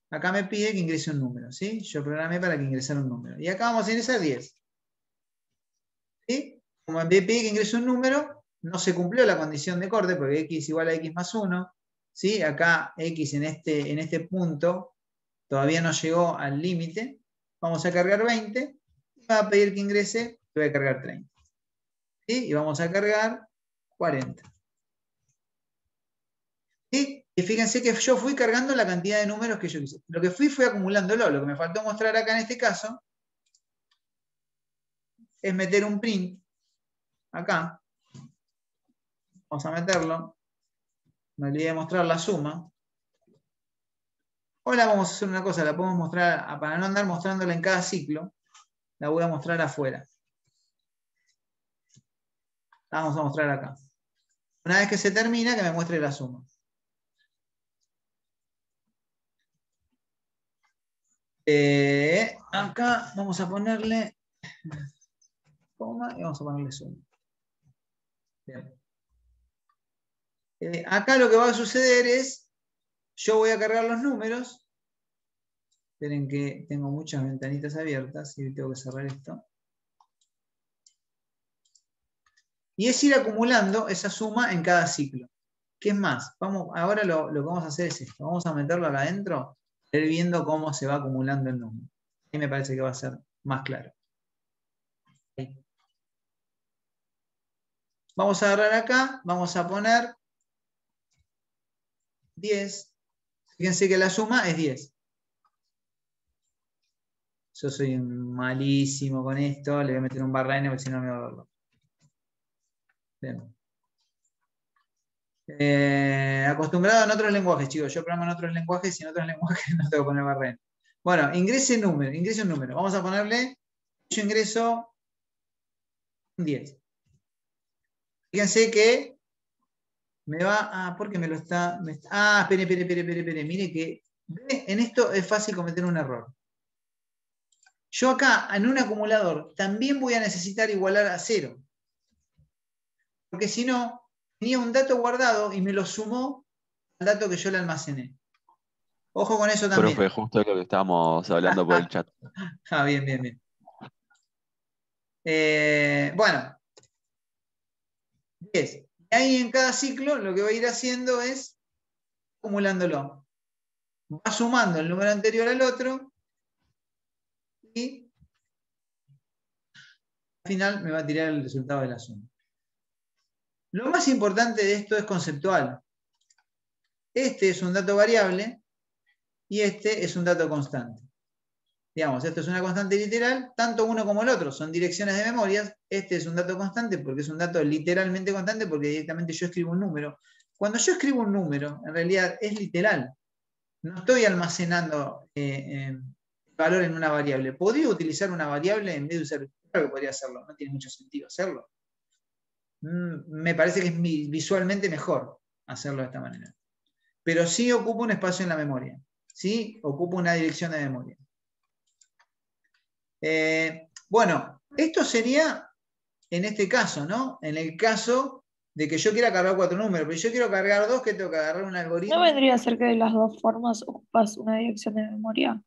Acá me pide que ingrese un número, ¿sí? Yo programé para que ingresara un número. Y acá vamos a ingresar 10. ¿Sí? Como me pide que ingrese un número, no se cumplió la condición de corte, porque x es igual a x más 1. ¿Sí? Acá x en este punto todavía no llegó al límite. Vamos a cargar 20. Y me va a pedir que ingrese, voy a cargar 30. ¿Sí? Y vamos a cargar 40. ¿Sí? Y fíjense que yo fui cargando la cantidad de números que yo quise. Lo que fui acumulándolo. Lo que me faltó mostrar acá en este caso es meter un print acá. Vamos a meterlo. Me olvidé de mostrar la suma. Ahora vamos a hacer una cosa. La podemos mostrar, para no andar mostrándola en cada ciclo, la voy a mostrar afuera. La vamos a mostrar acá. Una vez que se termina, que me muestre la suma. Acá vamos a ponerle coma y vamos a ponerle suma. Bien. Acá lo que va a suceder es, yo voy a cargar los números. Esperen que tengo muchas ventanitas abiertas y tengo que cerrar esto. Y es ir acumulando esa suma en cada ciclo. ¿Qué es más? Ahora lo que vamos a hacer es esto. Vamos a meterlo acá adentro, ir viendo cómo se va acumulando el número. Ahí me parece que va a ser más claro. Ahí. Vamos a agarrar acá, vamos a poner 10. Fíjense que la suma es 10. Yo soy malísimo con esto, le voy a meter un barra n porque si no me va a verlo. Bien. Acostumbrado en otros lenguajes, chicos. Yo programo en otros lenguajes y en otros lenguajes no tengo que poner barra n. Bueno, ingrese un número. Vamos a ponerle, yo ingreso un 10. Fíjense que me va, ¿por qué me lo está? Espere. Mire que en esto es fácil cometer un error. Yo acá, en un acumulador, también voy a necesitar igualar a 0. Porque si no, tenía un dato guardado y me lo sumó al dato que yo le almacené. Ojo con eso también. Profe, justo lo que estábamos hablando por el chat. Bien. Bueno. 10. Y ahí en cada ciclo lo que va a ir haciendo es acumulándolo. Va sumando el número anterior al otro y al final me va a tirar el resultado de la suma. Lo más importante de esto es conceptual. Este es un dato variable y este es un dato constante. Digamos, esto es una constante literal, tanto uno como el otro son direcciones de memorias. Este es un dato constante porque es un dato literalmente constante porque directamente yo escribo un número. Cuando yo escribo un número, en realidad es literal. No estoy almacenando valor en una variable. ¿Podría utilizar una variable en vez de usar? Claro que podría hacerlo, no tiene mucho sentido hacerlo. Me parece que es visualmente mejor hacerlo de esta manera. Pero sí ocupa un espacio en la memoria. Sí ocupa una dirección de memoria. Bueno, esto sería en este caso, ¿no? En el caso de que yo quiera cargar 4 números, pero yo quiero cargar 2, que tengo que agarrar un algoritmo. ¿No vendría a ser que de las dos formas ocupas una dirección de memoria?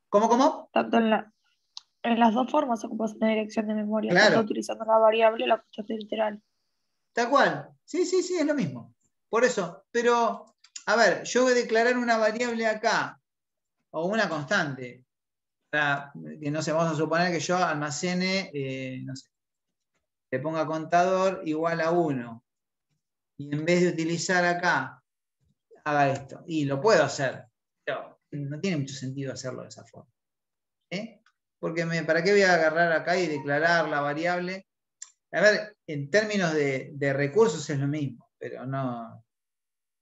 ¿Cómo? Tanto en las dos formas ocupas una dirección de memoria, Claro. tanto utilizando la variable o la constante literal. Tal cual. Sí, es lo mismo. Por eso, pero, a ver, yo voy a declarar una variable acá, o una constante, para que no sé, vamos a suponer que yo almacene, no sé, le ponga contador igual a 1. Y en vez de utilizar acá, haga esto. Y lo puedo hacer, pero no tiene mucho sentido hacerlo de esa forma. Porque ¿para qué voy a agarrar acá y declarar la variable? A ver, en términos de recursos es lo mismo, pero no.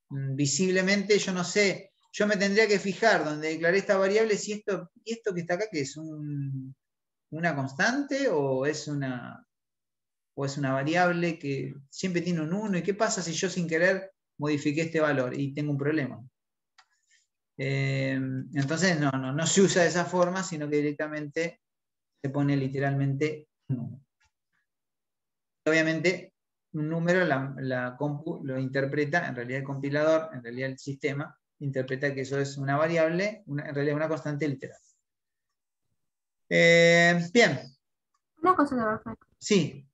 Visiblemente yo no sé, yo me tendría que fijar donde declaré esta variable si esto que está acá, que es una constante o es una variable que siempre tiene un 1, y qué pasa si yo sin querer modifiqué este valor y tengo un problema. Entonces no se usa de esa forma, sino que directamente se pone literalmente un número. Obviamente un número la compu lo interpreta, en realidad el compilador, en realidad el sistema, interpreta que eso es una variable, en realidad una constante literal. Bien. Una cosa de perfecto. Sí.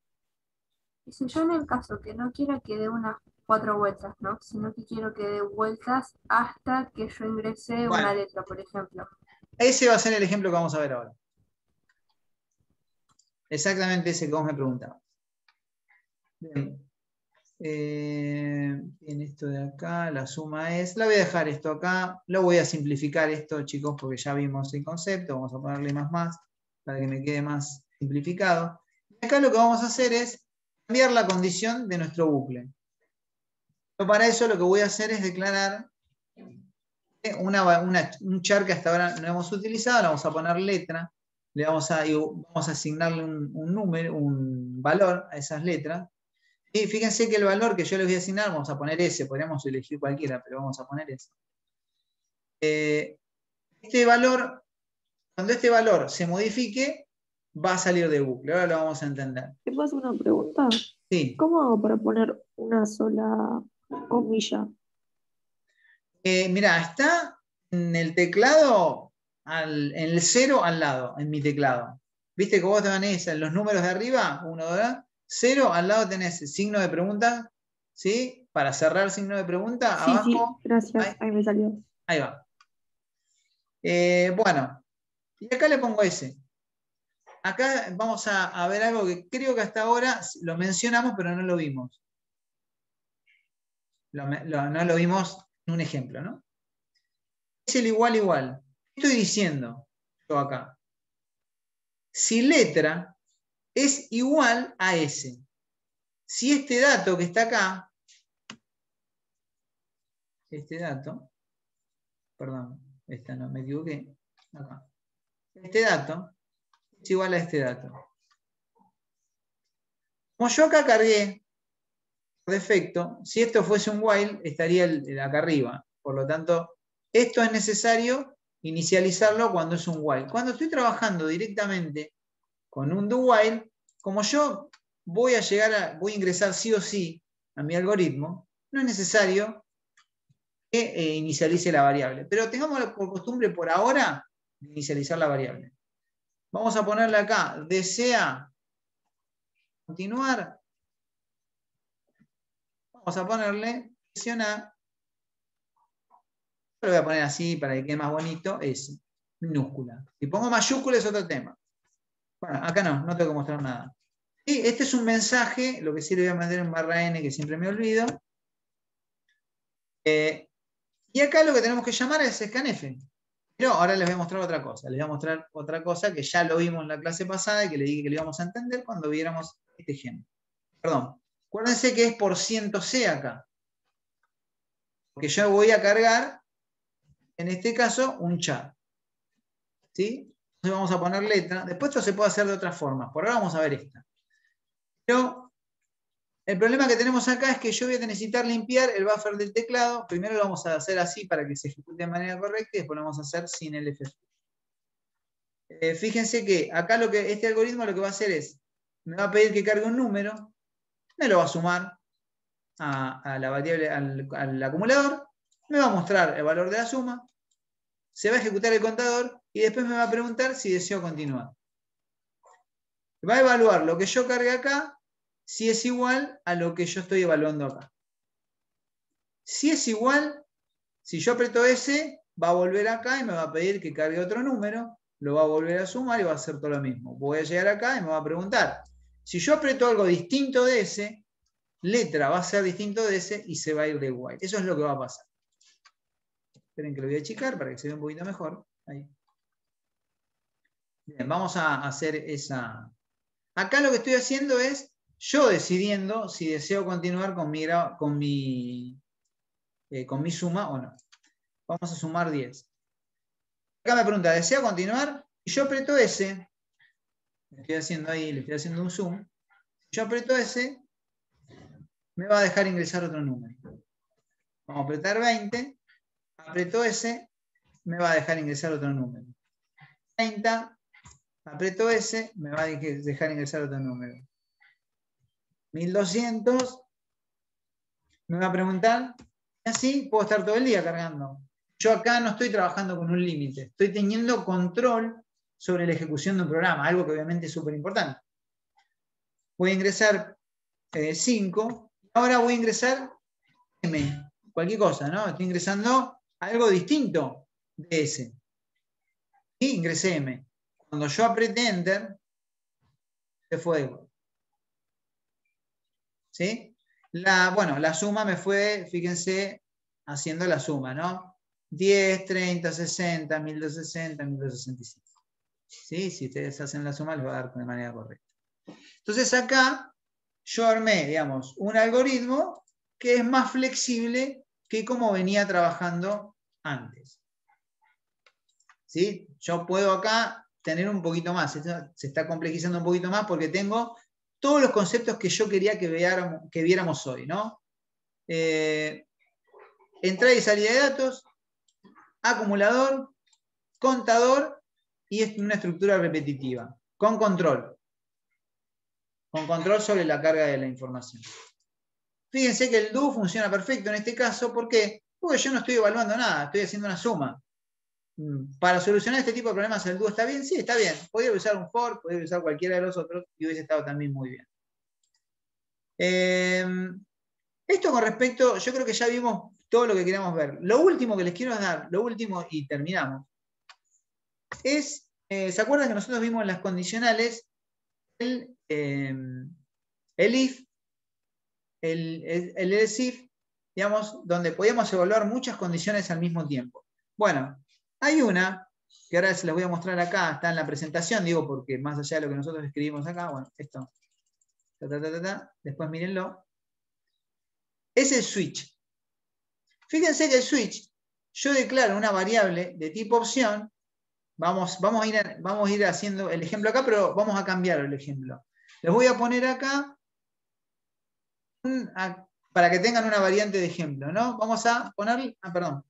Y si yo en el caso que no quiera que dé unas 4 vueltas, ¿no? Sino que quiero que dé vueltas hasta que yo ingrese Bueno, una letra, por ejemplo. Ese va a ser el ejemplo que vamos a ver ahora. Exactamente ese que vos me preguntabas. Bien. Bien, esto de acá, la suma es, la voy a dejar esto acá, lo voy a simplificar esto, chicos, porque ya vimos el concepto, vamos a ponerle más, para que me quede más simplificado. Y acá lo que vamos a hacer es cambiar la condición de nuestro bucle. Pero para eso lo que voy a hacer es declarar un char que hasta ahora no hemos utilizado, le vamos a poner letra, vamos a asignarle un número, un valor a esas letras. Y fíjense que el valor que yo les voy a asignar, vamos a poner ese, podríamos elegir cualquiera, pero vamos a poner ese. Este valor, cuando este valor se modifique, va a salir del bucle. Ahora lo vamos a entender. ¿Te puedo hacer una pregunta? Sí. ¿Cómo hago para poner una sola comilla? Mirá, está en el teclado, en el 0 al lado, en mi teclado. ¿Viste que vos tenés en los números de arriba, 1, 2, 0, al lado tenés signo de pregunta, ¿sí? Para cerrar signo de pregunta, Sí, abajo. sí, gracias, ahí me salió. Ahí va. Bueno, y acá le pongo ese. Acá vamos a ver algo que creo que hasta ahora lo mencionamos, pero no lo vimos. No lo vimos en un ejemplo, ¿no? Es el igual. ¿Qué estoy diciendo yo acá? Si letra es igual a S. Si este dato que está acá, perdón, esta no me equivoqué, acá. Este dato es igual a este dato. Como yo acá cargué por defecto, si esto fuese un while, estaría acá arriba. Por lo tanto, esto es necesario inicializarlo cuando es un while. Cuando estoy trabajando directamente con un do while, como yo voy a ingresar sí o sí a mi algoritmo, no es necesario que inicialice la variable. Pero tengamos por costumbre por ahora de inicializar la variable. Vamos a ponerle acá, desea continuar. Vamos a ponerle, presiona. Lo voy a poner así para que quede más bonito, es minúscula. Si pongo mayúscula es otro tema. Bueno, acá no tengo que mostrar nada. Y este es un mensaje, lo que sí le voy a meter en /n, que siempre me olvido. Y acá lo que tenemos que llamar es scanf. Pero ahora les voy a mostrar otra cosa. Les voy a mostrar otra cosa que ya lo vimos en la clase pasada y que le dije que lo íbamos a entender cuando viéramos este ejemplo. Perdón. Acuérdense que es por %C acá. Porque yo voy a cargar, en este caso, un char. ¿Sí? Entonces vamos a poner letra. Después esto se puede hacer de otras formas. Por ahora vamos a ver esta. Pero el problema que tenemos acá es que yo voy a necesitar limpiar el buffer del teclado. Primero lo vamos a hacer así para que se ejecute de manera correcta y después lo vamos a hacer sin el FF. Fíjense que acá este algoritmo lo que va a hacer es me va a pedir que cargue un número, me lo va a sumar a la variable, al acumulador, me va a mostrar el valor de la suma, se va a ejecutar el contador y después me va a preguntar si deseo continuar. Va a evaluar lo que yo cargue acá, si es igual a lo que yo estoy evaluando acá. Si es igual, si yo aprieto S, va a volver acá y me va a pedir que cargue otro número, lo va a volver a sumar y va a hacer todo lo mismo. Voy a llegar acá y me va a preguntar. Si yo aprieto algo distinto de S, letra va a ser distinto de S y se va a ir de while. Eso es lo que va a pasar. Esperen que lo voy a achicar para que se vea un poquito mejor. Ahí. Bien, vamos a hacer esa. Acá lo que estoy haciendo es yo decidiendo si deseo continuar con mi suma o no. Vamos a sumar 10. Acá me pregunta, ¿desea continuar? Y yo aprieto S. Le estoy haciendo ahí, le estoy haciendo un zoom. Si yo aprieto S, me va a dejar ingresar otro número. Vamos a apretar 20. Aprieto S, me va a dejar ingresar otro número. 30. Aprieto S, me va a dejar ingresar otro número. 1200. Me va a preguntar. Así puedo estar todo el día cargando. Yo acá no estoy trabajando con un límite. Estoy teniendo control sobre la ejecución de un programa. Algo que obviamente es súper importante. Voy a ingresar 5. Ahora voy a ingresar M. Cualquier cosa, ¿no? Estoy ingresando algo distinto de S. Y ingresé M. Cuando yo apreté Enter, se fue igual. ¿Sí? La suma me fue, fíjense, haciendo la suma, ¿no? 10, 30, 60, 1260, 1265. ¿Sí? Si ustedes hacen la suma, les va a dar de manera correcta. Entonces acá yo armé, digamos, un algoritmo que es más flexible que como venía trabajando antes. ¿Sí? Yo puedo acá tener un poquito más, se está complejizando un poquito más porque tengo todos los conceptos que yo quería que viéramos hoy, ¿no? Entrada y salida de datos, acumulador, contador y una estructura repetitiva, con control sobre la carga de la información. Fíjense que el do funciona perfecto en este caso, ¿por qué? Porque yo no estoy evaluando nada, estoy haciendo una suma. Para solucionar este tipo de problemas, ¿el do está bien? Sí, está bien. Podría usar un for, podría usar cualquiera de los otros y hubiese estado también muy bien. Esto con respecto, yo creo que ya vimos todo lo que queríamos ver. Lo último que les quiero dar, lo último y terminamos, es, ¿se acuerdan que nosotros vimos en las condicionales el if, el else if, digamos, donde podíamos evaluar muchas condiciones al mismo tiempo? Bueno, hay una, que ahora se las voy a mostrar acá, está en la presentación, digo, porque más allá de lo que nosotros escribimos acá, bueno, esto, después mírenlo, es el switch. Fíjense que el switch, yo declaro una variable de tipo opción, vamos a ir haciendo el ejemplo acá, pero vamos a cambiar el ejemplo. Les voy a poner acá, para que tengan una variante de ejemplo, ¿no? Vamos a poner,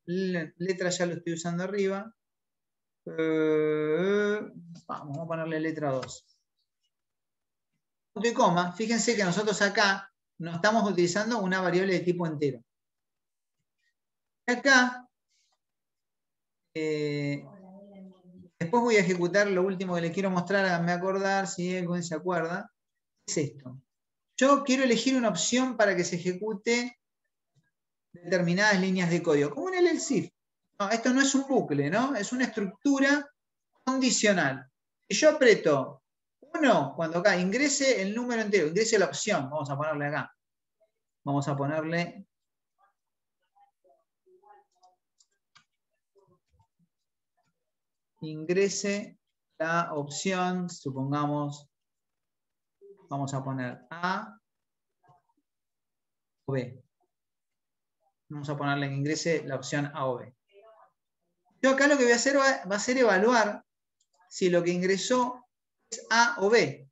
letra ya lo estoy usando arriba. Vamos a ponerle letra 2. Punto y coma, fíjense que nosotros acá no estamos utilizando una variable de tipo entero. Acá, después voy a ejecutar lo último que les quiero mostrar, háganme acordar, si alguien se acuerda, es esto. Yo quiero elegir una opción para que se ejecute determinadas líneas de código, como en el else if. No, esto no es un bucle, ¿no? Es una estructura condicional. Si yo aprieto 1, cuando acá ingrese el número entero, ingrese la opción, vamos a ponerle acá. Vamos a ponerle ingrese la opción, supongamos, vamos a poner A o B. Vamos a ponerle que ingrese la opción A o B. Yo acá lo que voy a hacer va a ser evaluar si lo que ingresó es A o B.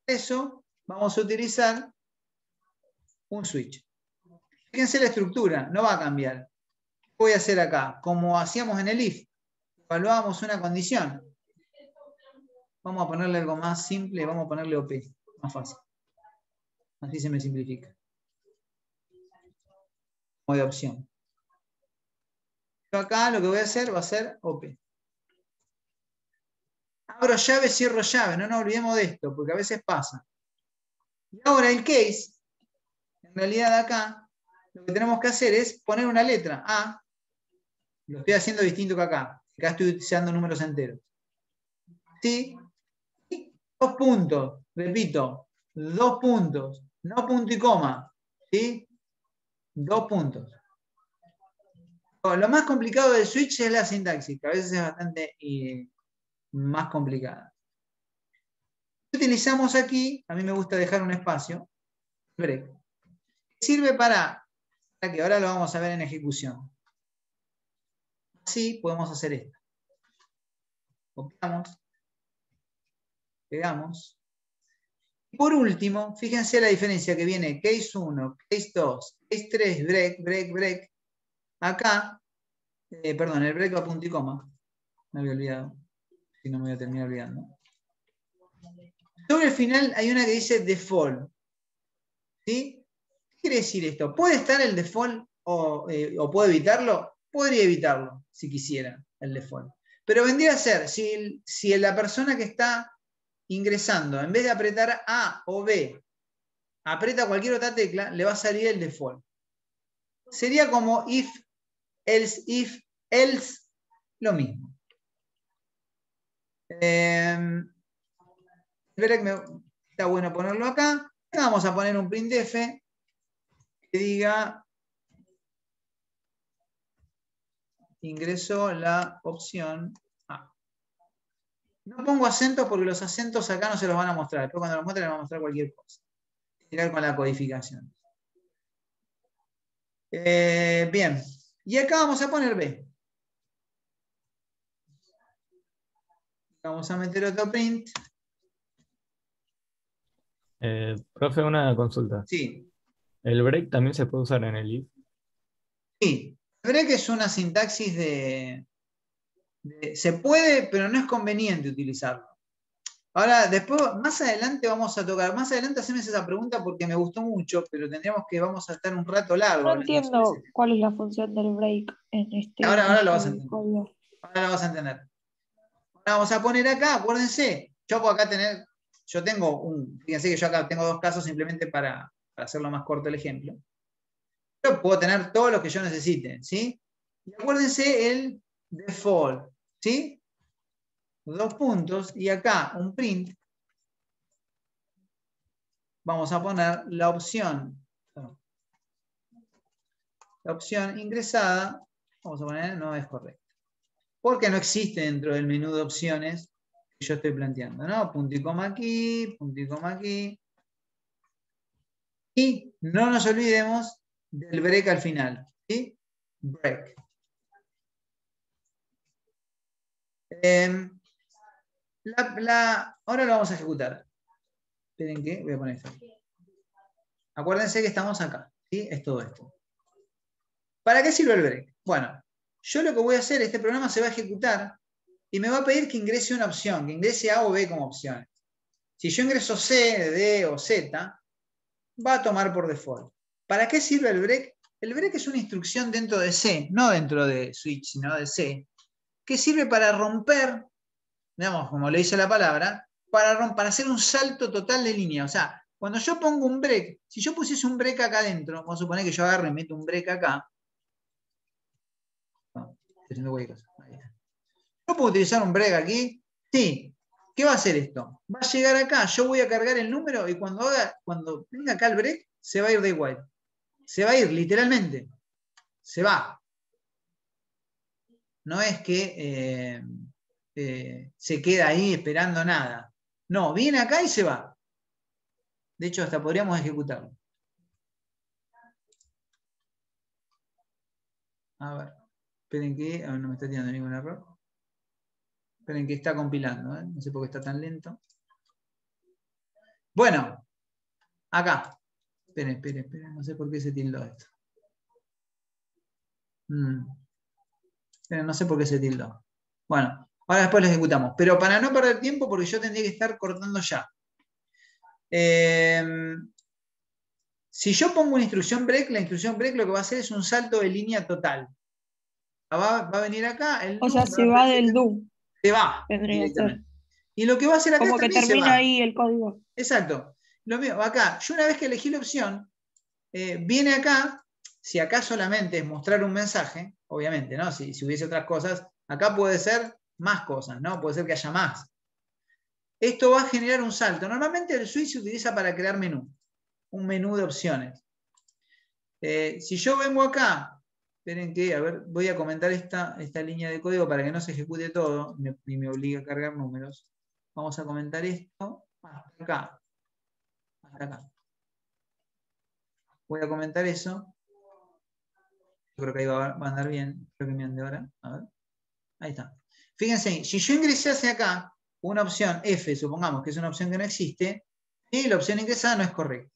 Para eso vamos a utilizar un switch. Fíjense la estructura, no va a cambiar. ¿Qué voy a hacer acá? Como hacíamos en el if, evaluábamos una condición. Vamos a ponerle algo más simple, vamos a ponerle OP. Más fácil. Así se me simplifica. Como de opción. Yo acá lo que voy a hacer va a ser OP. Abro llave, cierro llave. No nos olvidemos de esto, porque a veces pasa. Y ahora el case, en realidad acá, lo que tenemos que hacer es poner una letra A. Lo estoy haciendo distinto que acá. Acá estoy utilizando números enteros. ¿Sí? Y 2 puntos. Repito, 2 puntos. No punto y coma. ¿Sí? 2 puntos. Lo más complicado del switch es la sintaxis, que a veces es bastante más complicada. Utilizamos aquí, a mí me gusta dejar un espacio, break. Sirve para que ahora lo vamos a ver en ejecución. Así podemos hacer esto. Copiamos, pegamos. Y por último, fíjense la diferencia que viene case 1, case 2, case 3, break, break, break. Acá, perdón, el break va punto y coma. Me había olvidado. Si no me voy a terminar olvidando. Sobre el final hay una que dice default. ¿Sí? ¿Qué quiere decir esto? ¿Puede estar el default o puedo evitarlo? Podría evitarlo, si quisiera, el default. Pero vendría a ser, si la persona que está ingresando, en vez de apretar A o B, aprieta cualquier otra tecla, le va a salir el default. Sería como if, else, lo mismo. Está bueno ponerlo acá. Vamos a poner un printf que diga ingresó la opción A. No pongo acentos porque los acentos acá no se los van a mostrar. Después cuando los muestre les van a mostrar cualquier cosa. Tiene que ver con la codificación. Bien. Y acá vamos a poner B. Vamos a meter otro print. Profe, una consulta. Sí. ¿El break también se puede usar en el if? Sí. Break es una sintaxis se puede, pero no es conveniente utilizarlo. Ahora, después, más adelante vamos a tocar. Más adelante hacemos esa pregunta porque me gustó mucho, pero vamos a estar un rato largo. No entiendo cuál es la función del break en este. Ahora lo vas a entender. Ahora lo vas a entender. Ahora vamos a poner acá, acuérdense, yo puedo acá tener, fíjense que yo acá tengo 2 casos simplemente para hacerlo más corto el ejemplo. Yo puedo tener todo lo que yo necesite, ¿sí? Y acuérdense el default, ¿sí? 2 puntos, y acá un print. Vamos a poner la opción ingresada, vamos a poner no es correcta. Porque no existe dentro del menú de opciones que yo estoy planteando, ¿no? Punto y coma aquí, punto y coma aquí. Y no nos olvidemos del break al final, ¿sí? Break. Ahora lo vamos a ejecutar. Esperen que voy a poner esto. Acuérdense que estamos acá, ¿sí? Es todo esto. ¿Para qué sirve el break? Bueno, yo lo que voy a hacer, este programa se va a ejecutar y me va a pedir que ingrese una opción, que ingrese A o B como opciones. Si yo ingreso C, D o Z, va a tomar por default. ¿Para qué sirve el break? El break es una instrucción dentro de C, no dentro de switch, sino de C, que sirve para romper, digamos, como le dice la palabra, para hacer un salto total de línea. O sea, cuando yo pongo un break, si yo pusiese un break acá adentro, vamos a suponer que yo agarro y meto un break acá. No, ¿yo puedo utilizar un break aquí? Sí. ¿Qué va a hacer esto? Va a llegar acá, yo voy a cargar el número y cuando tenga acá el break, se va a ir de igual. Se va a ir, literalmente. Se va. No es que se queda ahí esperando nada. No, viene acá y se va. De hecho, hasta podríamos ejecutarlo. A ver. Esperen que no me está tirando ningún error. Esperen que está compilando. No sé por qué está tan lento. Bueno. Acá. Esperen. No sé por qué se tildó esto. Esperen, no sé por qué se tildó. Bueno. Ahora después lo ejecutamos. Pero para no perder tiempo, porque yo tendría que estar cortando ya. Si yo pongo una instrucción break, la instrucción break lo que va a hacer es un salto de línea total. Va a venir acá, el O sea, se va del do. se va Tendría que ser. directamente. Y lo que va a hacer acá Como que también se termina va. ahí el código. Exacto. Lo mismo, acá, yo una vez que elegí la opción, viene acá, si acá solamente es mostrar un mensaje, obviamente, ¿no? Si hubiese otras cosas, acá puede ser más cosas, ¿no? Puede ser que haya más. Esto va a generar un salto. Normalmente el switch se utiliza para crear menú, un menú de opciones. Si yo vengo acá, esperen que, a ver, voy a comentar esta línea de código para que no se ejecute todo y me obligue a cargar números. Vamos a comentar esto hasta acá. Hasta acá. Voy a comentar eso. Yo creo que ahí va a andar bien. Creo que me ande ahora. A ver. Ahí está. Fíjense, si yo ingresé hacia acá una opción F, supongamos que es una opción que no existe, y la opción ingresada no es correcta.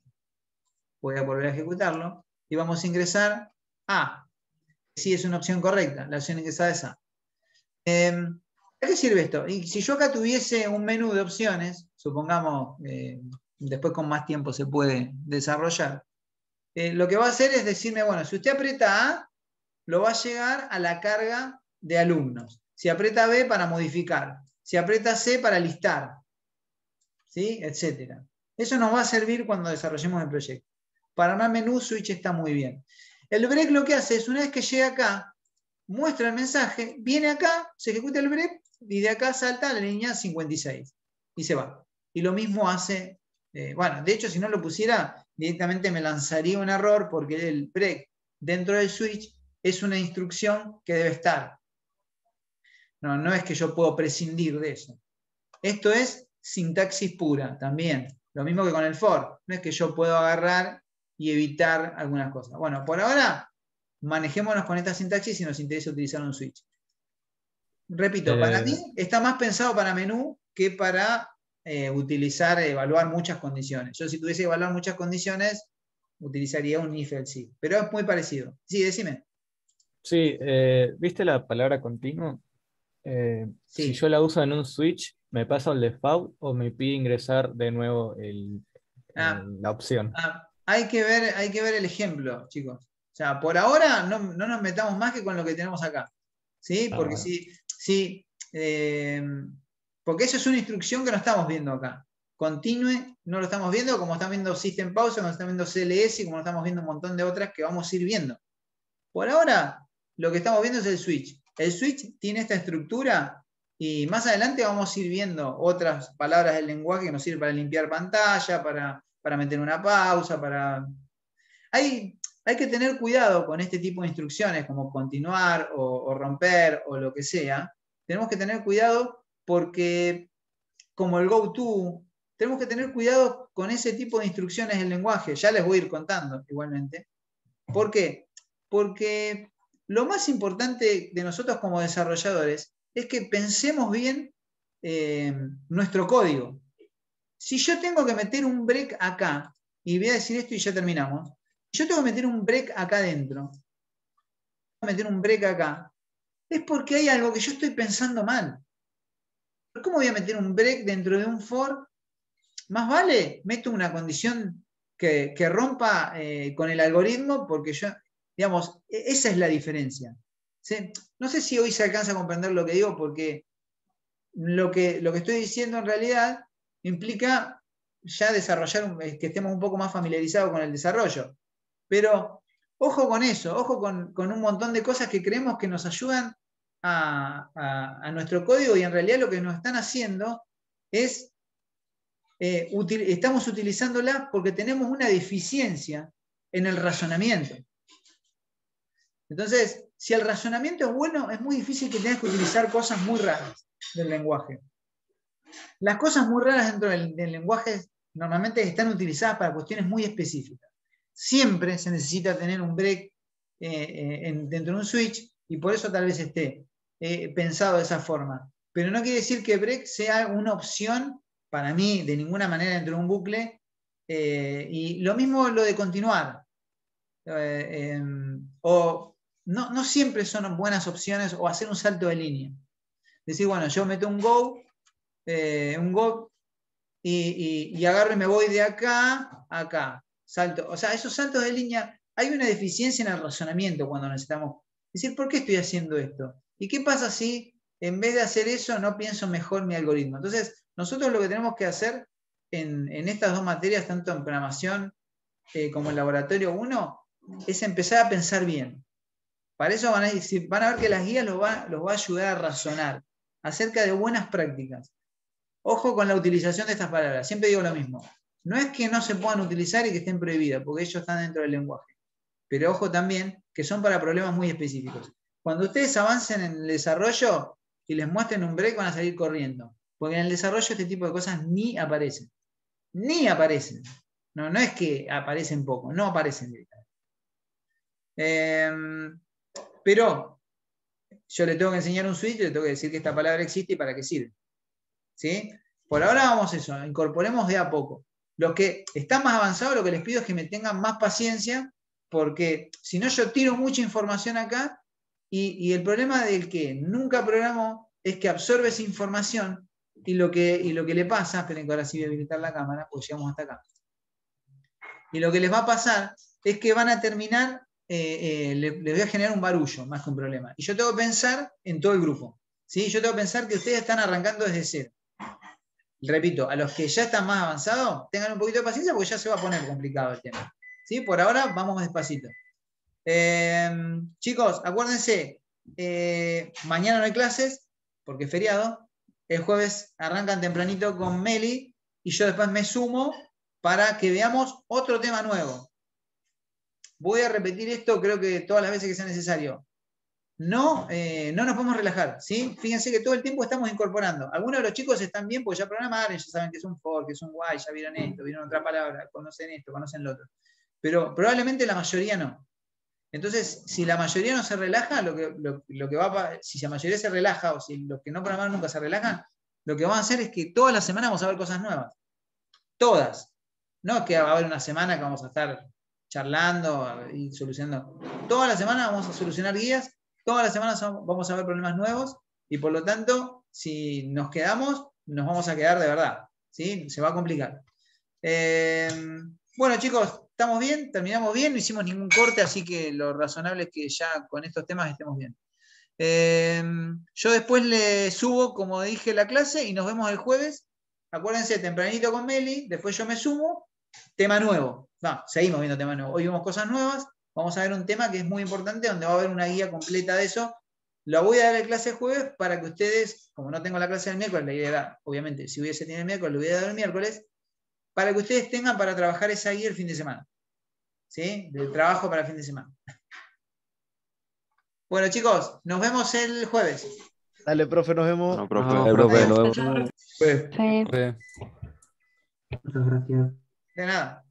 Voy a volver a ejecutarlo y vamos a ingresar A. Sí, es una opción correcta. La opción ingresada es A. ¿Para qué sirve esto? Y si yo acá tuviese un menú de opciones, supongamos, después con más tiempo se puede desarrollar, lo que va a hacer es decirme, bueno, si usted aprieta A, lo va a llegar a la carga de alumnos. Si aprieta B, para modificar. Si aprieta C, para listar. ¿Sí? Etcétera. Eso nos va a servir cuando desarrollemos el proyecto. Para un menú, switch está muy bien. El break lo que hace es, una vez que llega acá, muestra el mensaje, viene acá, se ejecuta el break, y de acá salta a la línea 56. Y se va. Y lo mismo hace, bueno, de hecho, si no lo pusiera, directamente me lanzaría un error, porque el break dentro del switch es una instrucción que debe estar. No es que yo puedo prescindir de eso. Esto es sintaxis pura también. Lo mismo que con el for. No es que yo puedo agarrar y evitar algunas cosas. Bueno, por ahora, manejémonos con esta sintaxis si nos interesa utilizar un switch. Repito, para mí está más pensado para menú que para evaluar muchas condiciones. Yo si tuviese que evaluar muchas condiciones, utilizaría un if else if. Pero es muy parecido. Sí, decime. Sí, ¿viste la palabra continuo? Sí. Si yo la uso en un switch, ¿me pasa el default o me pide ingresar de nuevo la opción? Hay que ver el ejemplo, chicos. O sea, por ahora no nos metamos más que con lo que tenemos acá. ¿Sí? Porque Bueno. porque eso es una instrucción que no estamos viendo acá. Continue, no lo estamos viendo como están viendo System Pause, como están viendo CLS y como estamos viendo un montón de otras que vamos a ir viendo. Por ahora, lo que estamos viendo es el switch. El switch tiene esta estructura y más adelante vamos a ir viendo otras palabras del lenguaje que nos sirven para limpiar pantalla, para meter una pausa, Hay que tener cuidado con este tipo de instrucciones, como continuar o romper o lo que sea. Tenemos que tener cuidado porque, como el goto, tenemos que tener cuidado con ese tipo de instrucciones del lenguaje. Ya les voy a ir contando igualmente. ¿Por qué? Porque lo más importante de nosotros como desarrolladores es que pensemos bien nuestro código. Si yo tengo que meter un break acá, y voy a decir esto y ya terminamos, yo tengo que meter un break acá adentro, meter un break acá, es porque hay algo que yo estoy pensando mal. ¿Cómo voy a meter un break dentro de un for? Más vale, meto una condición que rompa con el algoritmo, porque yo, digamos, esa es la diferencia. ¿Sí? No sé si hoy se alcanza a comprender lo que digo, porque lo que estoy diciendo en realidad implica ya desarrollar, que estemos un poco más familiarizados con el desarrollo. Pero ojo con eso, ojo con un montón de cosas que creemos que nos ayudan a nuestro código, y en realidad lo que nos están haciendo es, estamos utilizándola porque tenemos una deficiencia en el razonamiento. Entonces, si el razonamiento es bueno, es muy difícil que tengas que utilizar cosas muy raras del lenguaje. Las cosas muy raras dentro del lenguaje normalmente están utilizadas para cuestiones muy específicas. Siempre se necesita tener un break dentro de un switch, y por eso tal vez esté pensado de esa forma. Pero no quiere decir que break sea una opción para mí de ninguna manera dentro de un bucle. Y lo mismo lo de continuar. O no siempre son buenas opciones, o hacer un salto de línea. Decir, bueno, yo meto un go y agarro y me voy de acá a acá. Salto. O sea, esos saltos de línea, hay una deficiencia en el razonamiento cuando necesitamos decir, ¿por qué estoy haciendo esto? ¿Y qué pasa si en vez de hacer eso no pienso mejor mi algoritmo? Entonces, nosotros lo que tenemos que hacer en estas dos materias, tanto en programación como en laboratorio 1, es empezar a pensar bien. Para eso van a ver que las guías los va a ayudar a razonar acerca de buenas prácticas. Ojo con la utilización de estas palabras. Siempre digo lo mismo. No es que no se puedan utilizar y que estén prohibidas, porque ellos están dentro del lenguaje. Pero ojo también que son para problemas muy específicos. Cuando ustedes avancen en el desarrollo y les muestren un break, van a salir corriendo. Porque en el desarrollo este tipo de cosas ni aparecen. Ni aparecen. No es que aparecen poco, no aparecen directamente. Pero yo le tengo que enseñar un switch, le tengo que decir que esta palabra existe y para qué sirve. ¿Sí? Por ahora vamos a eso, incorporemos de a poco. Los que están más avanzados, lo que les pido es que me tengan más paciencia, porque si no yo tiro mucha información acá y el problema del que nunca programó es que absorbe esa información y lo que le pasa, esperen que ahora sí voy a habilitar la cámara, pues llegamos hasta acá. Y lo que les va a pasar es que van a terminar, les voy a generar un barullo más que un problema. Y yo tengo que pensar en todo el grupo. ¿Sí? Yo tengo que pensar que ustedes están arrancando desde cero. Repito, a los que ya están más avanzados, tengan un poquito de paciencia porque ya se va a poner complicado el tema. ¿Sí? Por ahora vamos despacito. Chicos, acuérdense, mañana no hay clases porque es feriado. El jueves arrancan tempranito con Meli y yo después me sumo para que veamos otro tema nuevo. Voy a repetir esto creo que todas las veces que sea necesario. No nos podemos relajar, ¿sí? Fíjense que todo el tiempo estamos incorporando. Algunos de los chicos están bien porque ya programaron, ya saben que es un for, que es un while, ya vieron esto, vieron otra palabra, conocen esto, conocen lo otro. Pero probablemente la mayoría no. Entonces, si la mayoría no se relaja, si la mayoría se relaja o si los que no programaron nunca se relajan, lo que vamos a hacer es que todas las semanas vamos a ver cosas nuevas. Todas. No es que va a haber una semana que vamos a estar charlando y solucionando. Todas las semanas vamos a solucionar guías, todas las semanas vamos a ver problemas nuevos y por lo tanto, si nos quedamos, nos vamos a quedar de verdad. ¿Sí? Se va a complicar. Bueno, chicos, ¿estamos bien? ¿Terminamos bien? No hicimos ningún corte, así que lo razonable es que ya con estos temas estemos bien. Yo después le subo, como dije, la clase y nos vemos el jueves. Acuérdense, tempranito con Meli, después yo me sumo, tema nuevo. No, seguimos viendo tema nuevo. Hoy vimos cosas nuevas, vamos a ver un tema que es muy importante, donde va a haber una guía completa de eso. Lo voy a dar en clase el jueves para que ustedes, como no tengo la clase el miércoles, la idea era, obviamente, si hubiese tenido el miércoles, lo voy a dar el miércoles, para que ustedes tengan para trabajar esa guía el fin de semana. ¿Sí? Del trabajo para el fin de semana. Bueno, chicos, nos vemos el jueves. Dale, profe, nos vemos. Bueno, profe. No, profe, nos vemos. Sí. De nada.